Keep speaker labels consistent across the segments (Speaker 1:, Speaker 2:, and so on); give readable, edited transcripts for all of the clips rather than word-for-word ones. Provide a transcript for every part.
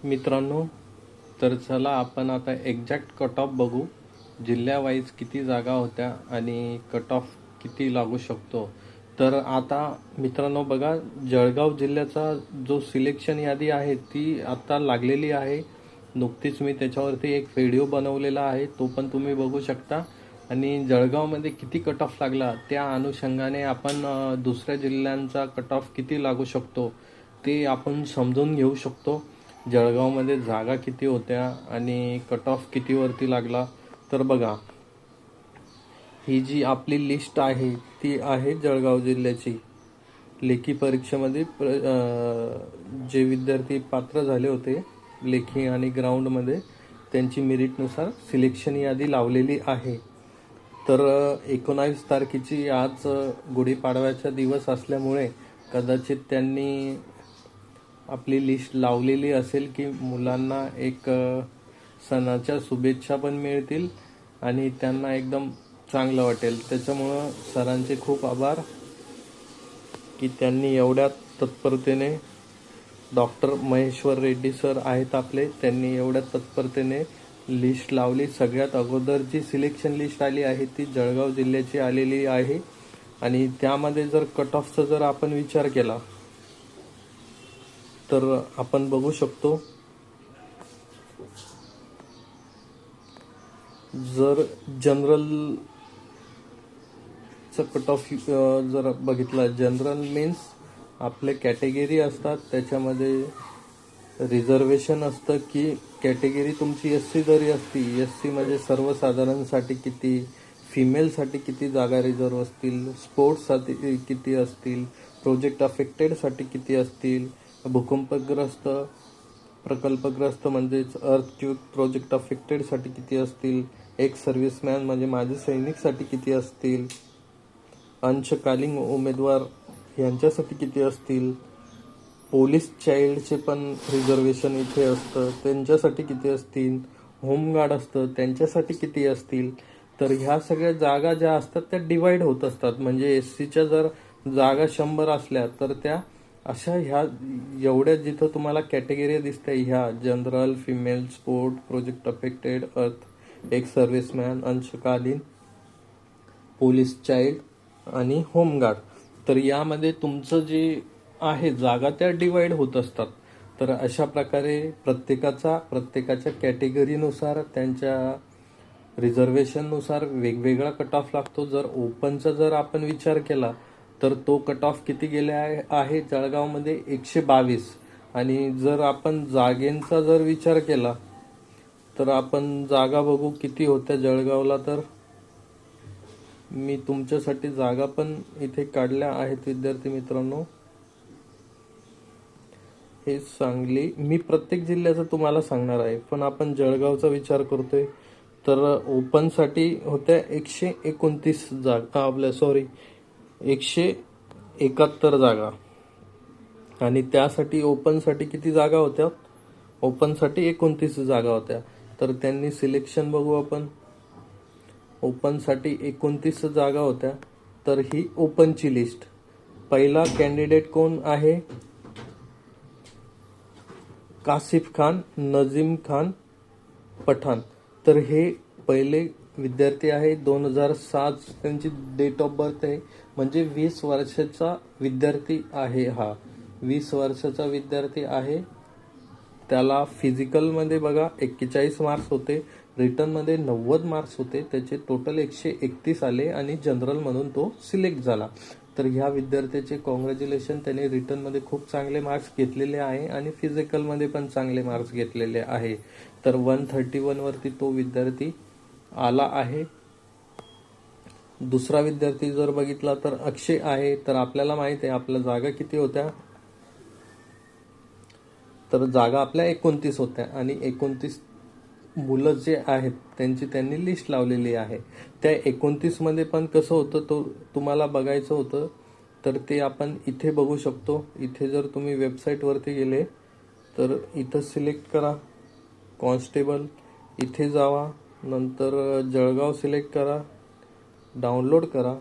Speaker 1: मित्रांनो, तर चला आपण आता एक्झॅक्ट कट ऑफ बघू. जिल्ह्यावाईज किती जागा होत्या आणि कट ऑफ किती लागू शकतो. तर आता मित्रांनो बघा, जळगाव जिल्ह्याचा जो सिलेक्शन यादी आहे ती आता लागलेली आहे. नुकतीच मी त्याच्यावरती एक व्हिडिओ बनवलेला आहे, तो पण तुम्ही बघू शकता. आणि जळगावमध्ये किती कट ऑफ लागला त्या अनुषंगाने आपण दुसऱ्या जिल्ह्यांचा कट ऑफ किती लागू शकतो ते आपण समजून घेऊ शकतो. जळगावमध्ये जागा किती होत्या आणि कट ऑफ कितीवरती लागला. तर बघा, ही जी आपली लिस्ट आहे ती आहे जळगाव जिल्ह्याची. लेखी परीक्षेमध्ये जे विद्यार्थी पात्र झाले होते लेखी आणि ग्राउंडमध्ये, त्यांची मेरिटनुसार सिलेक्शन यादी लावलेली आहे. तर 19 तारखेची आज गुढीपाडव्याचा दिवस असल्यामुळे कदाचित त्यांनी आपली लिस्ट लावलेली असेल की मुलांना एक सणाच्या शुभेच्छा पण मिळतील आणि त्यांना एकदम चांगलं वाटेल. त्याच्यामुळं सरांचे खूप आभार की त्यांनी एवढ्या तत्परतेने, डॉक्टर महेश्वर रेड्डी सर आहेत आपले, त्यांनी एवढ्या तत्परतेने लिस्ट लावली. सगळ्यात अगोदर जी सिलेक्शन लिस्ट आली आहे ती जळगाव जिल्ह्याची आलेली आहे. आणि त्यामध्ये जर कट ऑफचा जर आपण विचार केला तर आपण बघू शकतो, जर जनरल कट ऑफ जर बघितला, जनरल मीन्स आपले कॅटेगरी असतात, त्याच्यामध्ये रिझर्वेशन असतं की कॅटेगरी तुमची SC जरी असती, SC म्हणजे सर्वसाधारणसाठी किती, फिमेलसाठी किती जागा रिझर्व असतील, स्पोर्ट्ससाठी किती असतील, प्रोजेक्ट अफेक्टेडसाठी किती असतील, भूकंपग्रस्त, प्रकल्पग्रस्त म्हणजेच अर्थक्वेक प्रोजेक्ट अफेक्टेडसाठी किती असतील, एक सर्व्हिसमॅन म्हणजे माजी सैनिकसाठी किती असतील, अंशकालीन उमेदवार यांच्यासाठी किती असतील, पोलीस चाइल्डचे पण रिझर्वेशन इथे असतं, त्यांच्यासाठी किती असतील, होमगार्ड असतं त्यांच्यासाठी किती असतील. तर ह्या सगळ्या जागा ज्या असतात त्या डिवाइड होत असतात. म्हणजे SCच्या जर जागा 100 असल्या तर त्या अशा ह्या एवढ्या जिथं तुम्हाला कॅटेगरी दिसते, ह्या general, female, sport, project affected, अर्थ, एक सर्व्हिसमॅन, अंशकालीन, पोलीस चाइल्ड आणि होमगार्ड, तर यामध्ये तुमचं जे आहे जागा त्या डिवाइड होत असतात. तर अशा प्रकारे प्रत्येकाच्या कॅटेगरीनुसार, त्यांच्या रिझर्वेशननुसार वेगवेगळा कट ऑफ लागतो. जर ओपनचा जर आपण विचार केला तर तो कट ऑफ किती गेले आहे जळगावमध्ये, 122. आणि जर आपण जागेंचा जर विचार केला तर आपण जागा बघू किती होत्या जळगावला. तर मी तुमच्यासाठी जागा पण इथे काढल्या आहेत विद्यार्थी मित्रांनो. हे सांगली, मी प्रत्येक जिल्ह्याचं तुम्हाला सांगणार आहे, पण आपण जळगावचा विचार करतोय. तर ओपनसाठी होत्या 129 जागा, 171 जागा. आणि त्यासाठी ओपनसाठी किती जागा होत्या, ओपनसाठी 29 जागा होत्या. तर त्यांनी सिलेक्शन बघू आपण. ओपनसाठी 29 जागा होत्या. तर ही ओपनची लिस्ट. पहिला कॅन्डिडेट कोण आहे, कासिफ खान, नजीम खान पठाण. तर हे पहिले विद्यार्थी आहे. 2007 त्यांची डेट ऑफ बर्थ आहे. म्हणजे 20 वर्षाचा विद्यार्थी आहे. हा 20 वर्षाचा विद्यार्थी आहे. त्याला फिजिकलमध्ये बघा 41 मार्क्स होते, रिटर्नमध्ये 90 मार्क्स होते, त्याचे टोटल 131 आले आणि जनरलमधून तो सिलेक्ट झाला. तर ह्या विद्यार्थ्याचे कॉंग्रॅच्युलेशन, त्याने रिटर्नमध्ये खूप चांगले मार्क्स घेतलेले आहे आणि फिजिकलमध्ये पण चांगले मार्क्स घेतलेले आहे. तर 131 वरती तो विद्यार्थी आला आहे. दुसरा विद्यार्थी जर बघितला तर अक्षय आहे. तर आपल्याला माहित आहे आपल्या जागा किती होत्या, तर जागा आपल्या 29 होत्या आणि 29 मुलं जे आहेत त्यांनी लिस्ट लावलेली आहे. त्या 29 मध्ये पण कसं होतं तो तुम्हाला बघायचं होतं, तर ते आपण इथे बघू शकतो. इथे जर तुम्ही वेबसाईटवरती गेले तर इथं सिलेक्ट करा कॉन्स्टेबल, इथे जावा, नंतर जळगाव सिलेक्ट करा, डाउनलोड करा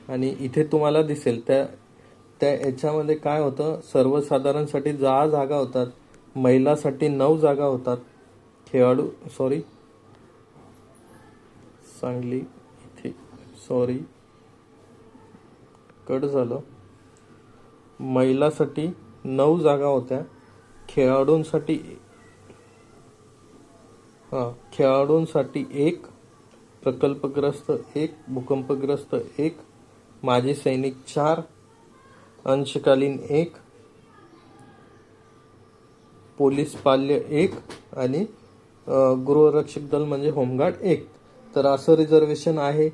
Speaker 1: आणि इथे तुम्हाला दिसेल त्या याच्यामध्ये काय होतं, सर्वसाधारणसाठी 10 जागा होतात. महिलासाठी 9 जागा होतात. खेळाडू सांगली इथे कट झालं. महिलासाठी 9 जागा होत्या. खेळाडूंसाठी 1, प्रकल्पग्रस्त 1, भूकंपग्रस्त 1, माजी सैनिक 4, अंशकालीन 1, पोलीस पाल्य 1 आणि गृहरक्षक दल म्हणजे होमगार्ड 1. तर असं रिझर्वेशन आहे.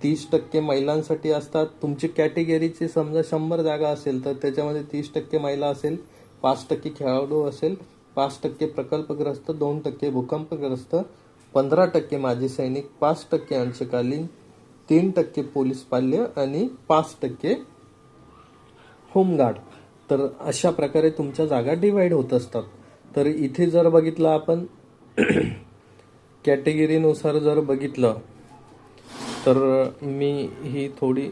Speaker 1: 30% महिलांसाठी असतात. तुमची कॅटेगरीची समजा 100 जागा असेल तर त्याच्यामध्ये 30% महिला असेल, 5% खेळाडू असेल, 5% प्रकल्पग्रस्त, 2% भूकंपग्रस्त, 15% माजी सैनिक, 5% अंशकालीन, 3% पोलीस पाल्य आणि 5% होमगार्ड. तर अशा प्रकारे तुमच्या जागा डिवाइड होत असतात. तर इथे जर बघितलं आपण कॅटेगरीनुसार जर बघितलं तर मी ही थोडी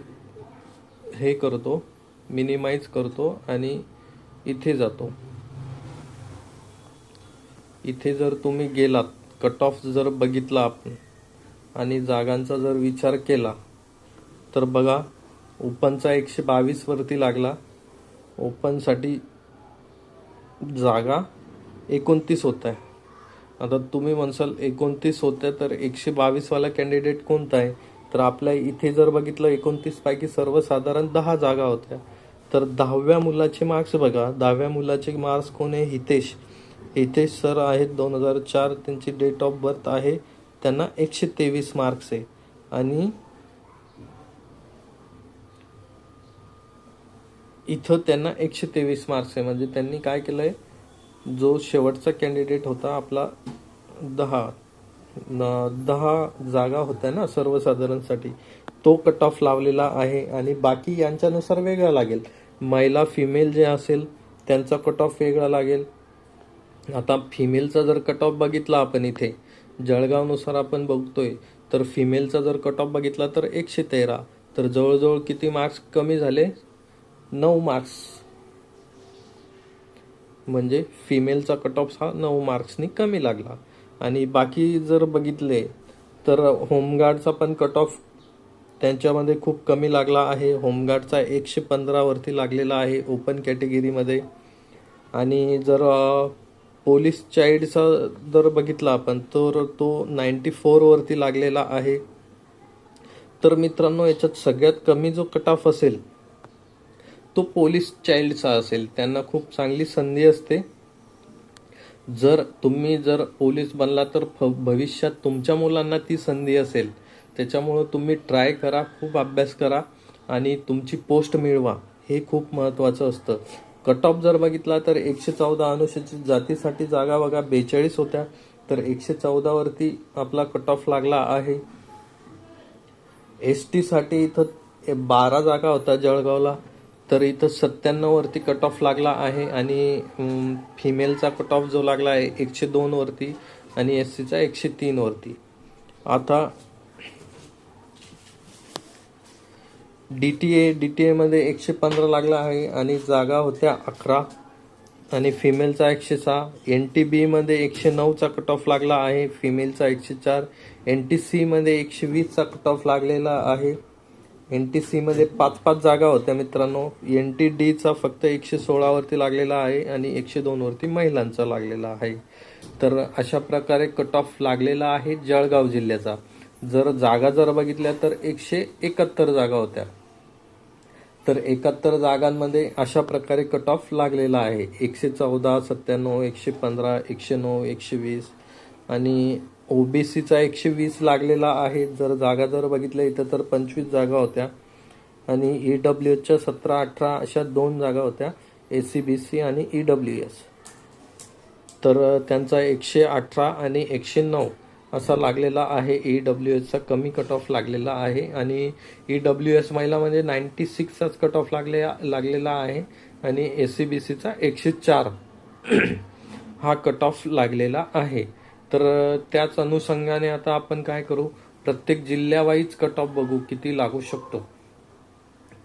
Speaker 1: हे करतो, मिनिमाइज करतो आणि इथे जातो. इथे जर तुम्ही गेलात, कट ऑफ जर बघितला आपण आणि जागांचा जर विचार केला तर बघा, ओपनचा 122 वरती लागला. ओपनसाठी जागा 29 होत आहे. आता तुम्ही म्हणसाल 29 होत्या तर 122 वाला कॅन्डिडेट कोणता आहे? तर आपल्या इथे जर बघितलं 29 पैकी सर्वसाधारण 10 जागा होत्या. तर 10व्या मुलाचे मार्क्स बघा. 10व्या मुलाचे मार्क्स कोण आहे? हितेश सर आहेत, 2004 त्यांची डेट ऑफ बर्थ आहे. त्यांना 123 मार्क्स आहे. आणि इथं त्यांना 123 मार्क्स आहे. म्हणजे त्यांनी काय केलंय, जो शेवटचा कॅन्डिडेट होता आपला 10 जागा होत्या ना सर्वसाधारणसाठी, तो कट ऑफ लावलेला आहे. आणि बाकी यांच्यानुसार वेगळा लागेल. महिला फिमेल जे असेल त्यांचा कट ऑफ वेगळा लागेल. आता फिमेलचा जर कट ऑफ बघितला आपण इथे जळगावनुसार आपण बघतोय, तर फिमेलचा जर कट ऑफ बघितला तर 113. तर जवळजवळ किती मार्क्स कमी झाले? 9 मार्क्स. म्हणजे फिमेलचा कट ऑफ हा 9 मार्क्सनी कमी लागला. आणि बाकी जर बघितले तर होमगार्डचा पण कट ऑफ त्यांच्यामध्ये खूप कमी लागला आहे. होमगार्डचा 115 वरती लागलेला आहे ओपन कॅटेगरीमध्ये. आणि जर पोलीस चाइल्डचा जर बघितला आपण तर तो 94 वरती लागलेला आहे. तर मित्रांनो, याच्यात सगळ्यात कमी जो कट ऑफ असेल तो पोलीस चाइल्डचा असेल. त्यांना खूप चांगली संधी असते. जर तुम्ही पोलीस बनला तर भविष्यात तुमच्या मुलांना ती संधी असेल. त्याच्यामुळं तुम्ही ट्राय करा, खूप अभ्यास करा आणि तुमची पोस्ट मिळवा. हे खूप महत्त्वाचं असतं. कट ऑफ जर बघितला तर 114 अनुसूचित जातीसाठी जागा बघा 42 होत्या. तर 114 वरती आपला कट ऑफ लागला आहे. ST साठी इथं 12 जागा होत्या जळगावला. तर इथं 97 वरती कट ऑफ लागला आहे. आणि फिमेलचा कट ऑफ जो लागला आहे 102 वरती आणि SCचा 103 वरती. आता DTA मध्ये 115 लागला आहे आणि जागा होत्या 11 आणि फिमेलचा 106. NTB मध्ये 109चा कट ऑफ लागला आहे, फिमेलचा 104. NTC मध्ये 120चा कट ऑफ लागलेला आहे. NTC मध्ये 5 जागा होत्या मित्रांनो. NTDचा फक्त 116 वरती लागलेला आहे आणि 102 वरती महिलांचा लागलेला आहे. तर अशा प्रकारे कट ऑफ लागलेला आहे जळगाव जिल्ह्याचा. जागा जर बघितल्या तर 171 जागा होत्या. तर 71 जागांमध्ये अशा प्रकारे कट ऑफ लागलेला आहे. 114, 97, 115, 109, 120 आणि OBCचा 120 लागलेला आहे. जागा बघितल्या इथं तर 25 जागा होत्या आणि EWSच्या 17, 18 अशा 2 जागा होत्या. ACBC आणि EWS. तर त्यांचा 118 आणि 109 असा लागलेला आहे. EWSचा कमी कट ऑफ लागलेला आहे आणि EWS महिला म्हणजे 96चाच कट ऑफ लागलेला आहे आणि ACBCचा 104 हा कट ऑफ लागलेला आहे. तर त्याच अनुषंगाने आता आपण काय करू, प्रत्येक जिल्ह्यावाईज कट ऑफ बघू किती लागू शकतो.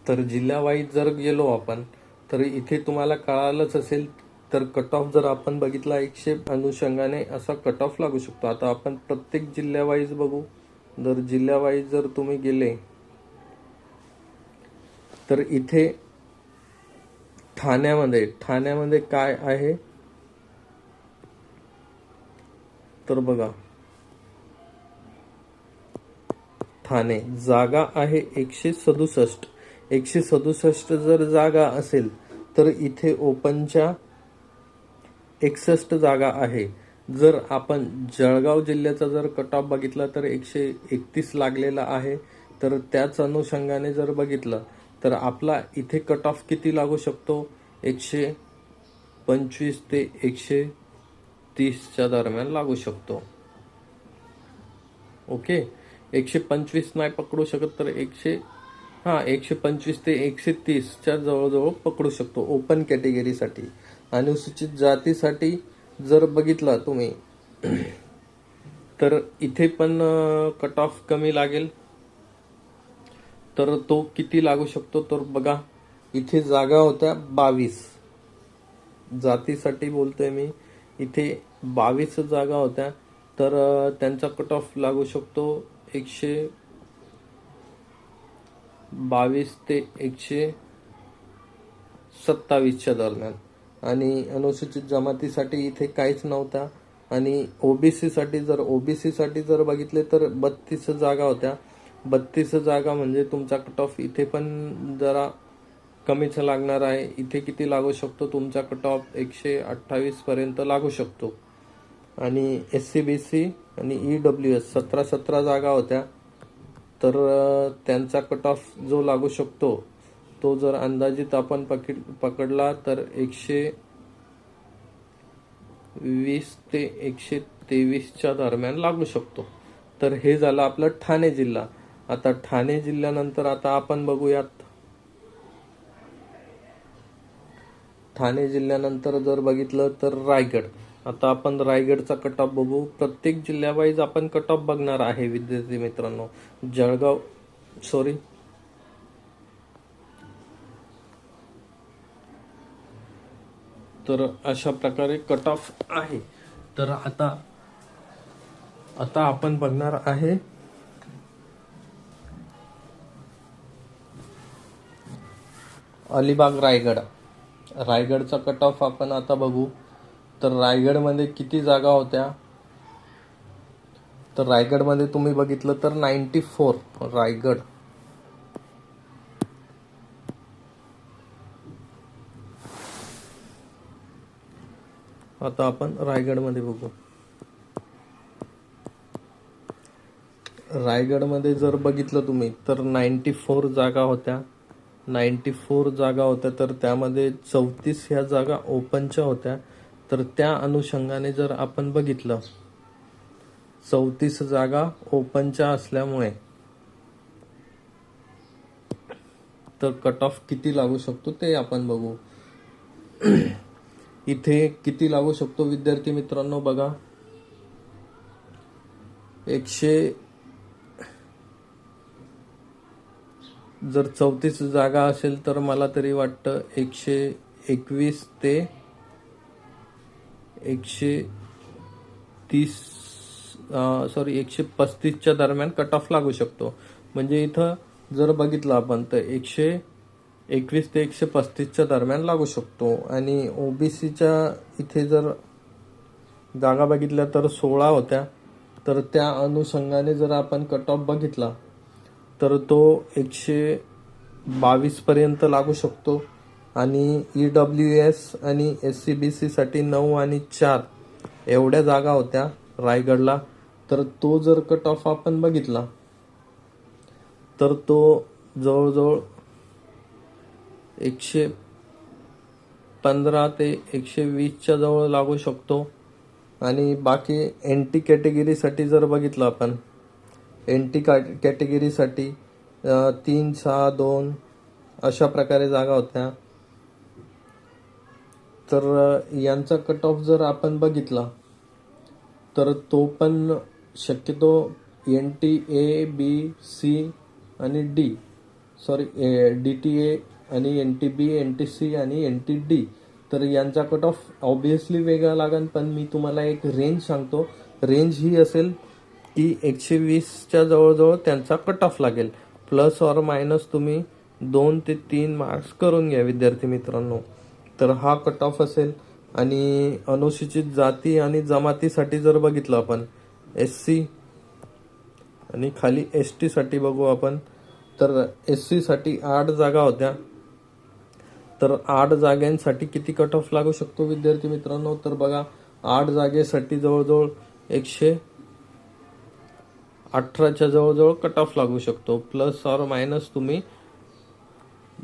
Speaker 1: तर जिल्ह्यावाईज जर गेलो आपण तर इथे तुम्हाला कळालंच असेल तर कट ऑफ जर आपण बघितला 100 अनुषंगाने असा कट ऑफ लागू शकतो. आता आपण प्रत्येक जिल्ह्यावाईज बघू. जर जिल्ह्यावाईज जर तुम्ही गेले तर इथे ठाण्यामध्ये काय आहे तर बघा, ठाणे जागा आहे 167. 167 जर जागा असेल तर इथे ओपनच्या 61 जागा आहे. जर आपण जळगाव जिल्ह्याचा जर कट ऑफ बघितला तर 131 लागलेला आहे. तर त्याच अनुषंगाने जर बघितलं तर आपला इथे कट ऑफ किती लागू शकतो, 125 ते 130च्या दरम्यान लागू शकतो. ओके, 125 नाही पकडू शकत तर 125 ते 130च्या जवळजवळ पकडू शकतो ओपन कॅटेगरीसाठी. अनुसूचित जातीसाठी जर बघितला तुम्ही तर इथे पण कट ऑफ कमी लागेल. तर तो किती लागू शकतो तर बघा, इथे जागा होत्या 22. जातीसाठी बोलतोय मी, इथे 22 जागा होत्या. तर त्यांचा कट ऑफ लागू शकतो 122 ते 127च्या दरम्यान. आणि अनुसूचित जमातीसाठी इथे काहीच नव्हता. आणि ओबीसी साठी जर बघितले तर 32 जागा होत्या. 32 जागा म्हणजे तुमचा कट ऑफ इथे पण जरा कमीच लागणार आहे. इथे किती लागू शकतो तुमचा कट ऑफ 128 पर्यंत लागू शकतो. आणि SCBC आणि EWS 17 जागा होत्या. तर त्यांचा कट ऑफ जो लागू शकतो तो जर अंदाजित आपण पकडला तर 120 ते 123च्या दरम्यान लागू शकतो. तर हे झालं आपलं ठाणे जिल्हा. आता ठाणे जिल्ह्यानंतर आता आपण बघूयात, ठाणे जिल्ह्यानंतर जर बघितलं तर रायगड. आता आपण रायगडचा कट ऑफ बघू. प्रत्येक जिल्ह्यावाईज आपण कट ऑफ बघणार आहे विद्यार्थी मित्रांनो. तर अशा प्रकारे कट ऑफ आहे. तर आता आपण बघणार आहे अलिबाग रायगडचा कट ऑफ आपण आता बघू. तर रायगडमध्ये किती जागा होत्या तर रायगडमध्ये तुम्ही बघितलं तर 94 रायगड. आता आपण रायगडमध्ये बघू. रायगडमध्ये जर बघितलं तुम्ही तर 94 जागा होत्या. 94 जागा होत्या. तर त्यामध्ये 34 ह्या जागा ओपनच्या होत्या. तर त्या अनुषंगाने जर आपण बघितलं 34 जागा ओपनच्या असल्यामुळे तर कट ऑफ किती लागू शकतो ते आपण बघू. इथे किती लागू शकतो विद्यार्थी मित्रांनो बघा, 34 जागा असेल तर मला तरी वाटतं 121 ते 135च्या दरम्यान कट ऑफ लागू शकतो. म्हणजे इथं जर बघितलं आपण तर 121 ते 135च्या दरम्यान लागू शकतो. आणि ओबीसीच्या इथे जर जागा बघितल्या तर 16 होत्या. तर त्या अनुषंगाने जर आपण कट ऑफ बघितला तर तो 122 पर्यंत लागू शकतो. आणि EWS आणि SCBC साठी 9 आणि 4 एवढ्या जागा होत्या रायगडला. तर तो जर कट ऑफ आपण बघितला तर तो जवळजवळ 115 ते 120च्या जवळ लागू शकतो. आणि बाकी NT कॅटेगरीसाठी जर बघितलं आपण, NT कॅटेगरीसाठी 3, 6, 2 अशा प्रकारे जागा होत्या. तर यांचा कट ऑफ जर आपण बघितला तर तो पण शक्यतो NT A, B, C आणि DTA आणि NT B, NT C आणि NT D तर यांचा कट ऑफ ऑब्विसली वेगळा लागेल, पण मी तुम्हाला एक रेंज सांगतो. रेंज ही असेल की 120च्या जवळजवळ त्यांचा कट ऑफ लागेल. प्लस ऑर मायनस तुम्ही 2 ते 3 मार्क्स करून घ्या विद्यार्थी मित्रांनो. तर हा कट ऑफ असेल. आणि अनुसूचित जाती आणि जमातीसाठी जर बघितलं आपण, SC आणि खाली ST साठी बघू आपण. तर SC साठी 8 जागा होत्या. तर 8 जागांसाठी किती कट ऑफ लागू शकतो विद्यार्थी मित्रांनो? तर बघा, 8 जागेसाठी जवळजवळ 118च्या जवळजवळ कट ऑफ लागू शकतो. प्लस ऑर मायनस तुम्ही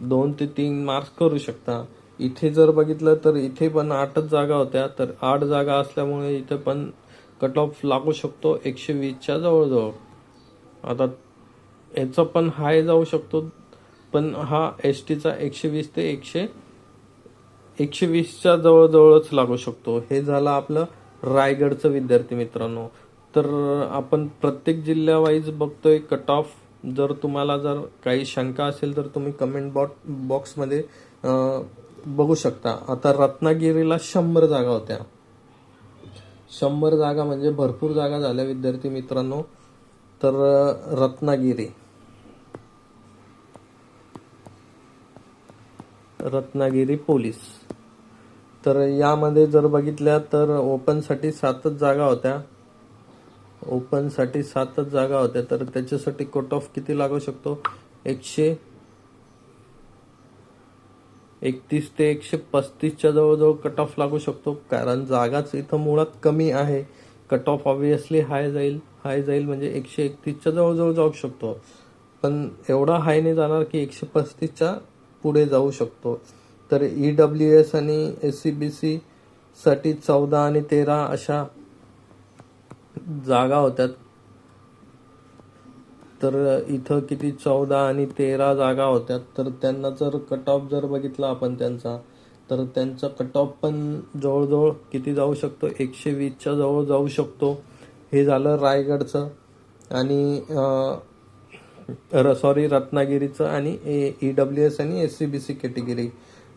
Speaker 1: 2 ते 3 मार्क्स करू शकता. इथे जर बघितलं तर इथे पण 8च जागा होत्या. तर 8 जागा असल्यामुळे इथे पण कट ऑफ लागू शकतो 120च्या जवळजवळ. आता याचा पण हाय जाऊ शकतो, पण हा STचा 120 ते 120च्या जवळजवळच लागू शकतो. हे झालं आपलं रायगडचं विद्यार्थी मित्रांनो. तर आपण प्रत्येक जिल्ह्यावाईज बघतोय कट ऑफ. जर तुम्हाला जर काही शंका असेल तर तुम्ही कमेंट बॉक्समध्ये बघू शकता. आता रत्नागिरीला 100 जागा होत्या. 100 जागा म्हणजे भरपूर जागा झाल्या विद्यार्थी मित्रांनो. तर रत्नागिरी पोलीस, तर यामध्ये जर बघितल्या तर ओपनसाठी 7च जागा होत्या. तर त्याच्यासाठी कट ऑफ किती लागू शकतो? 131 ते 135च्या जवळजवळ कट ऑफ लागू शकतो. कारण जागाच इथं मुळात कमी आहे. कट ऑफ ऑब्विसली हाय जाईल म्हणजे 131च्या जवळजवळ जाऊ शकतो. पण एवढा हाय नाही जाणार की 135च्या पुढे जाऊ शकतो. तर EWS आणि SCBC साठी 14 आणि 13 अशा जागा होत्या. तर इथं किती 14 आणि 13 जागा होत्या. तर त्यांना जर कट ऑफ जर बघितला आपण त्यांचा, तर त्यांचा कट ऑफ पण जवळजवळ किती जाऊ शकतो? 120च्या जवळ जाऊ शकतो. हे झालं रायगडचं आणि रत्नागिरीचं आणि EWS आणि SCBC कॅटेगरी.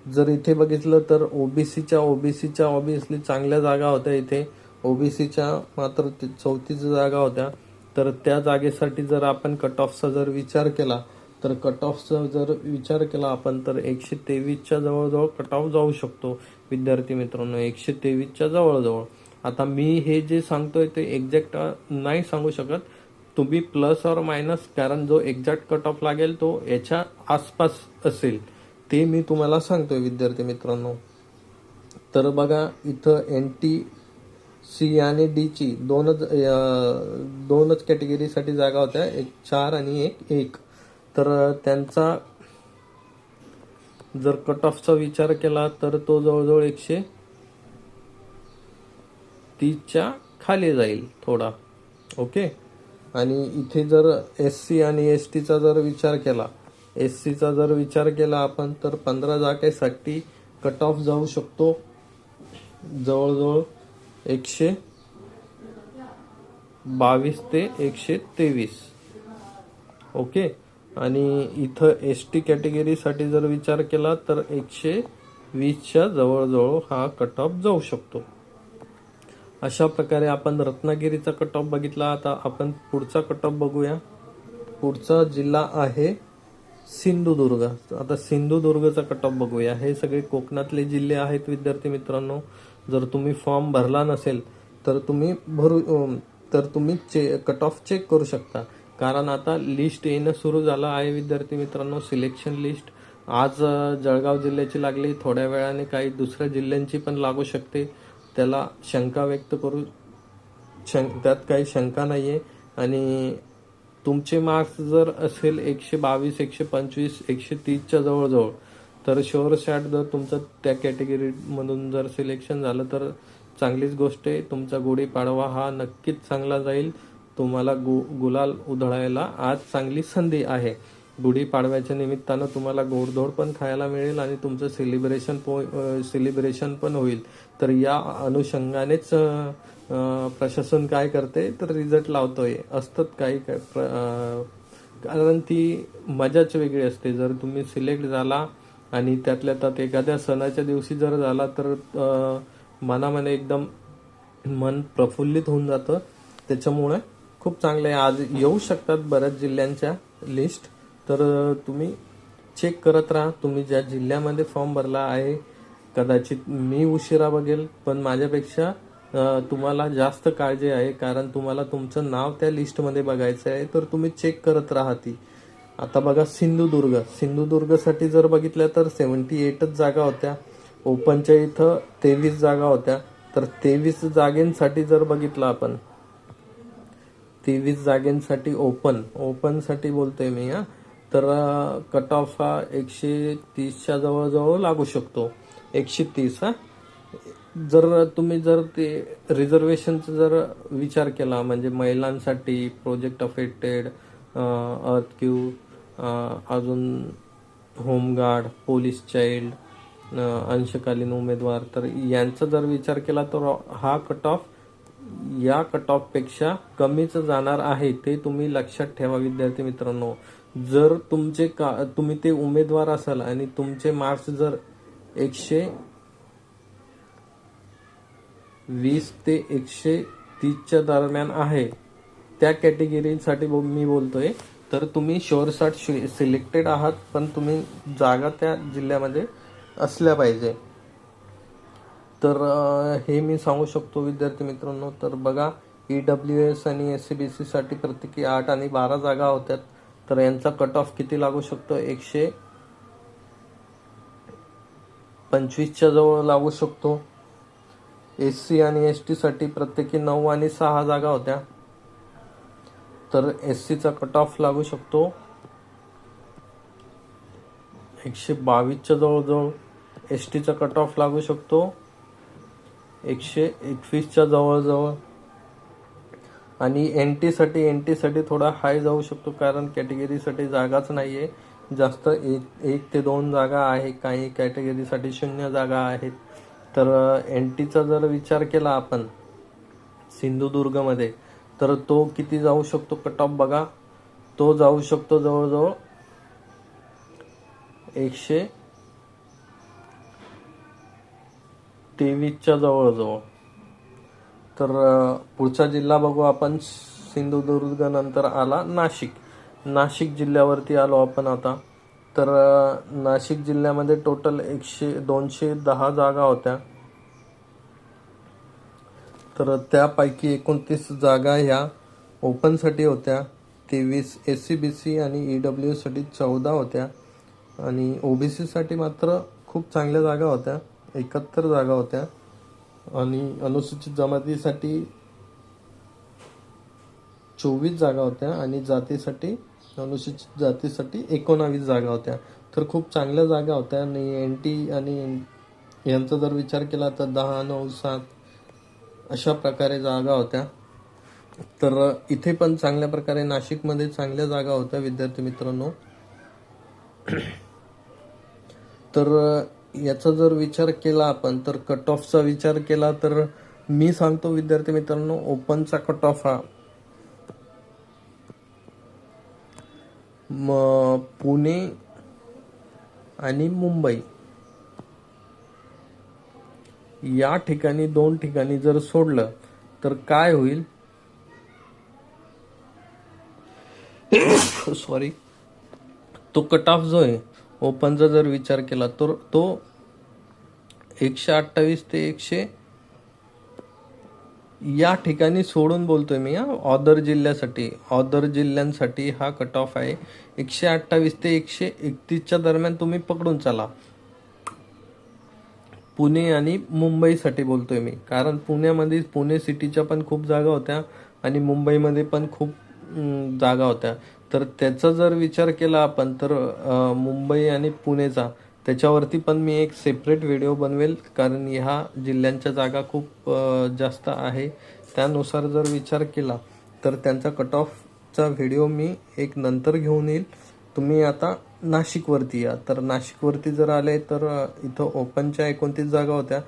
Speaker 1: जर इथे बघितलं तर ओबीसीच्या ऑब्विसली चांगल्या जागा होत्या. इथे ओबीसीच्या मात्र 34 जागा होत्या. तर त्या जागेसाठी जर आपण कट ऑफचा जर विचार केला आपण, तर 123च्या जवळजवळ कट ऑफ जाऊ शकतो विद्यार्थी मित्रांनो. 123च्या जवळजवळ. आता मी हे जे सांगतोय ते एक्झॅक्ट नाही सांगू शकत. तुम्ही प्लस और मायनस, कारण जो एक्झॅक्ट कट ऑफ लागेल तो याच्या आसपास असेल, ते मी तुम्हाला सांगतोय विद्यार्थी मित्रांनो. तर बघा, इथं NT-C आणि D ची दोनच कॅटेगरीसाठी जागा होत्या, एक 4 आणि एक 1. तर त्यांचा जर कट ऑफचा विचार केला तर तो जवळजवळ 130च्या खाली जाईल थोडा. ओके. आणि इथे जर SC आणि STचा जर विचार केला आपण, तर 15 जागेसाठी कट ऑफ जाऊ शकतो जवळजवळ 122 ते 123. ओके. आणि इथं ST कॅटेगरीसाठी जर विचार केला तर 120च्या जवळजवळ हा कट ऑफ जाऊ शकतो. अशा प्रकारे आपण रत्नागिरीचा कट ऑफ बघितला. आता आपण पुढचा कट ऑफ बघूया. पुढचा जिल्हा आहे सिंधुदुर्ग. आता सिंधुदुर्गचा कट ऑफ बघूया. हे सगळे कोकणातले जिल्हे आहेत विद्यार्थी मित्रांनो. जर तुम्ही फॉर्म भरला नसेल तर तुम्ही कट ऑफ चेक करू शकता. कारण आता लिस्ट येणं सुरू झालं आहे विद्यार्थी मित्रांनो. सिलेक्शन लिस्ट आज जळगाव जिल्ह्याची लागली, थोड्या वेळाने काही दुसऱ्या जिल्ह्यांची पण लागू शकते. त्याला शंका व्यक्त करू, त्यात काही शंका नाहीये. आणि तुमचे मार्क्स जर असेल 122, 125, 130च्या जवळजवळ, तर शुअर शॉट जर तुमचं त्या कॅटेगरीमधून जर सिलेक्शन झालं तर चांगलीच गोष्ट आहे. तुमचा गुढीपाडवा हा नक्कीच चांगला जाईल. तुम्हाला गुलाल उधळायला आज चांगली संधी आहे. गुढीपाडव्याच्या निमित्तानं तुम्हाला गोडधोड पण खायला मिळेल आणि तुमचं सेलिब्रेशन पण होईल. तर या अनुषंगानेच प्रशासन काय करते, तर रिझल्ट लावतोय असतात काही कारण ती मजाच वेगळी असते. जर तुम्ही सिलेक्ट झाला आणि त्यातल्या त्यात एखाद्या सणाच्या दिवशी जर झाला तर मनामध्ये एकदम मन प्रफुल्लित होऊन जातं. त्याच्यामुळे खूप चांगले आज येऊ शकतात बऱ्याच जिल्ह्यांच्या लिस्ट. तर तुम्ही चेक करत राहा. तुम्ही ज्या जिल्ह्यामध्ये फॉर्म भरला आहे, कदाचित मी उशिरा बघेल, पण माझ्यापेक्षा तुम्हाला जास्त काळजी आहे, कारण तुम्हाला तुमचं नाव त्या लिस्टमध्ये बघायचं आहे. तर तुम्ही चेक करत राहा ती. आता बघा सिंधुदुर्गसाठी जर बघितलं तर 78च जागा होत्या. ओपनच्या इथं 23 जागा होत्या. तर 23 जागेंसाठी जर बघितलं आपण, 23 जागेंसाठी ओपनसाठी बोलतोय मी हा, तर कट ऑफ हा 130च्या जवळजवळ लागू शकतो. 130 हा. जर ते रिझर्वेशनचा जर विचार केला, म्हणजे महिलांसाठी प्रोजेक्ट अफेक्टेड, अर्थक्यू, अजून होमगार्ड, पोलीस चाइल्ड, अंशकालीन उमेदवार, तर यांचा जर विचार केला तर हा कट ऑफ या कट ऑफ पेक्षा कमीच जाणार आहे. ते तुम्ही लक्षात ठेवा विद्यार्थी मित्रांनो. जर तुम्ही ते उमेदवार असाल आणि तुमचे मार्क्स जर 120 ते 130च्या दरम्यान आहे, त्या कॅटेगरीसाठी मी बोलतोय, तर तुम्ही शुअरशॉट सिलेक्टेड आहात, पण तुम्ही जागा त्या जिल्ह्यामध्ये असल्या पाहिजे. तर हे मी सांगू शकतो विद्यार्थी मित्रांनो. तर बघा, EWS आणि SCBC साठी प्रत्येकी 8 आणि 12 जागा होत्या. तर यांचा कट ऑफ किती लागू शकतो? 125च्या जवळ लागू शकतो. SC आणि ST साठी प्रत्येकी 9 आणि 6 जागा होत्या. तर SCचा कट ऑफ लागू शकतो 122च्या जवळजवळ. STचा कट ऑफ लागू शकतो 121च्या जवळजवळ. आणि NT साठी थोडा हाय जाऊ शकतो, कारण कॅटेगरीसाठी जागाच नाहीये जास्त. 1 ते 2 जागा आहे, काही कॅटेगरीसाठी 0 जागा आहेत. तर NTचा जर विचार केला आपण सिंधुदुर्गमध्ये, तर तो किती जाऊ शकतो कट ऑफ बघा. तो जाऊ शकतो जवळजवळ 123च्या जवळजवळ. तर पुढचा जिल्हा बघू आपण. सिंधुदुर्ग नंतर आला नाशिक जिल्ह्यावरती आलो आपण आता. तर नाशिक जिल्ह्यामध्ये टोटल 210 जागा होत्या. तर त्यापैकी 29 जागा ह्या ओपनसाठी होत्या, 23 SCBC आणि EWS साठी 14 होत्या, आणि OBC साठी मात्र खूप चांगल्या जागा होत्या, 71 जागा होत्या, आणि अनुसूचित जमातीसाठी 24 जागा होत्या, आणि अनुसूचित जातीसाठी 19 जागा होत्या. तर खूप चांगल्या जागा होत्या. आणि NT आणि यांचा जर विचार केला तर 10, 9, 7 अशा प्रकारे जागा होत्या. तर इथे पण चांगल्या प्रकारे नाशिकमध्ये चांगल्या जागा होत्या विद्यार्थी मित्रांनो. तर याचा जर विचार केला आपण, तर कट ऑफचा विचार केला तर मी सांगतो विद्यार्थी मित्रांनो, ओपनचा कट ऑफ हा पुणे आणि मुंबई या ठिकाणी 2 ठिकाणी जर सोडलं तर काय होईल, सॉरी, तो कट ऑफ जो आहे ओपनचा जर विचार केला तर तो 128 ते 100 या ठिकाणी सोडून बोलतोय मी. ऑदर जिल्ह्यांसाठी हा कट ऑफ आहे 128 ते 131च्या दरम्यान. तुम्ही पकडून चला. पुणे आणि मुंबईसाठी बोलतोय मी, कारण पुणे सिटीच्या पण खूप जागा होत्या आणि मुंबईमध्ये पण खूप जागा होत्या. तर त्याचा जर विचार केला आपण, तर मुंबई आणि पुणेचा त्याच्यावरती पण मी एक सेपरेट व्हिडिओ बनवेल, कारण ह्या जिल्ह्यांच्या जागा खूप जास्त आहे. त्यानुसार जर विचार केला तर त्यांचा कट ऑफचा व्हिडिओ मी एक नंतर घेऊन येईल. तुम्ही आता नाशिकवरती या. तर नाशिकवरती जर आले तर इथं ओपनच्या 29 जागा होत्या.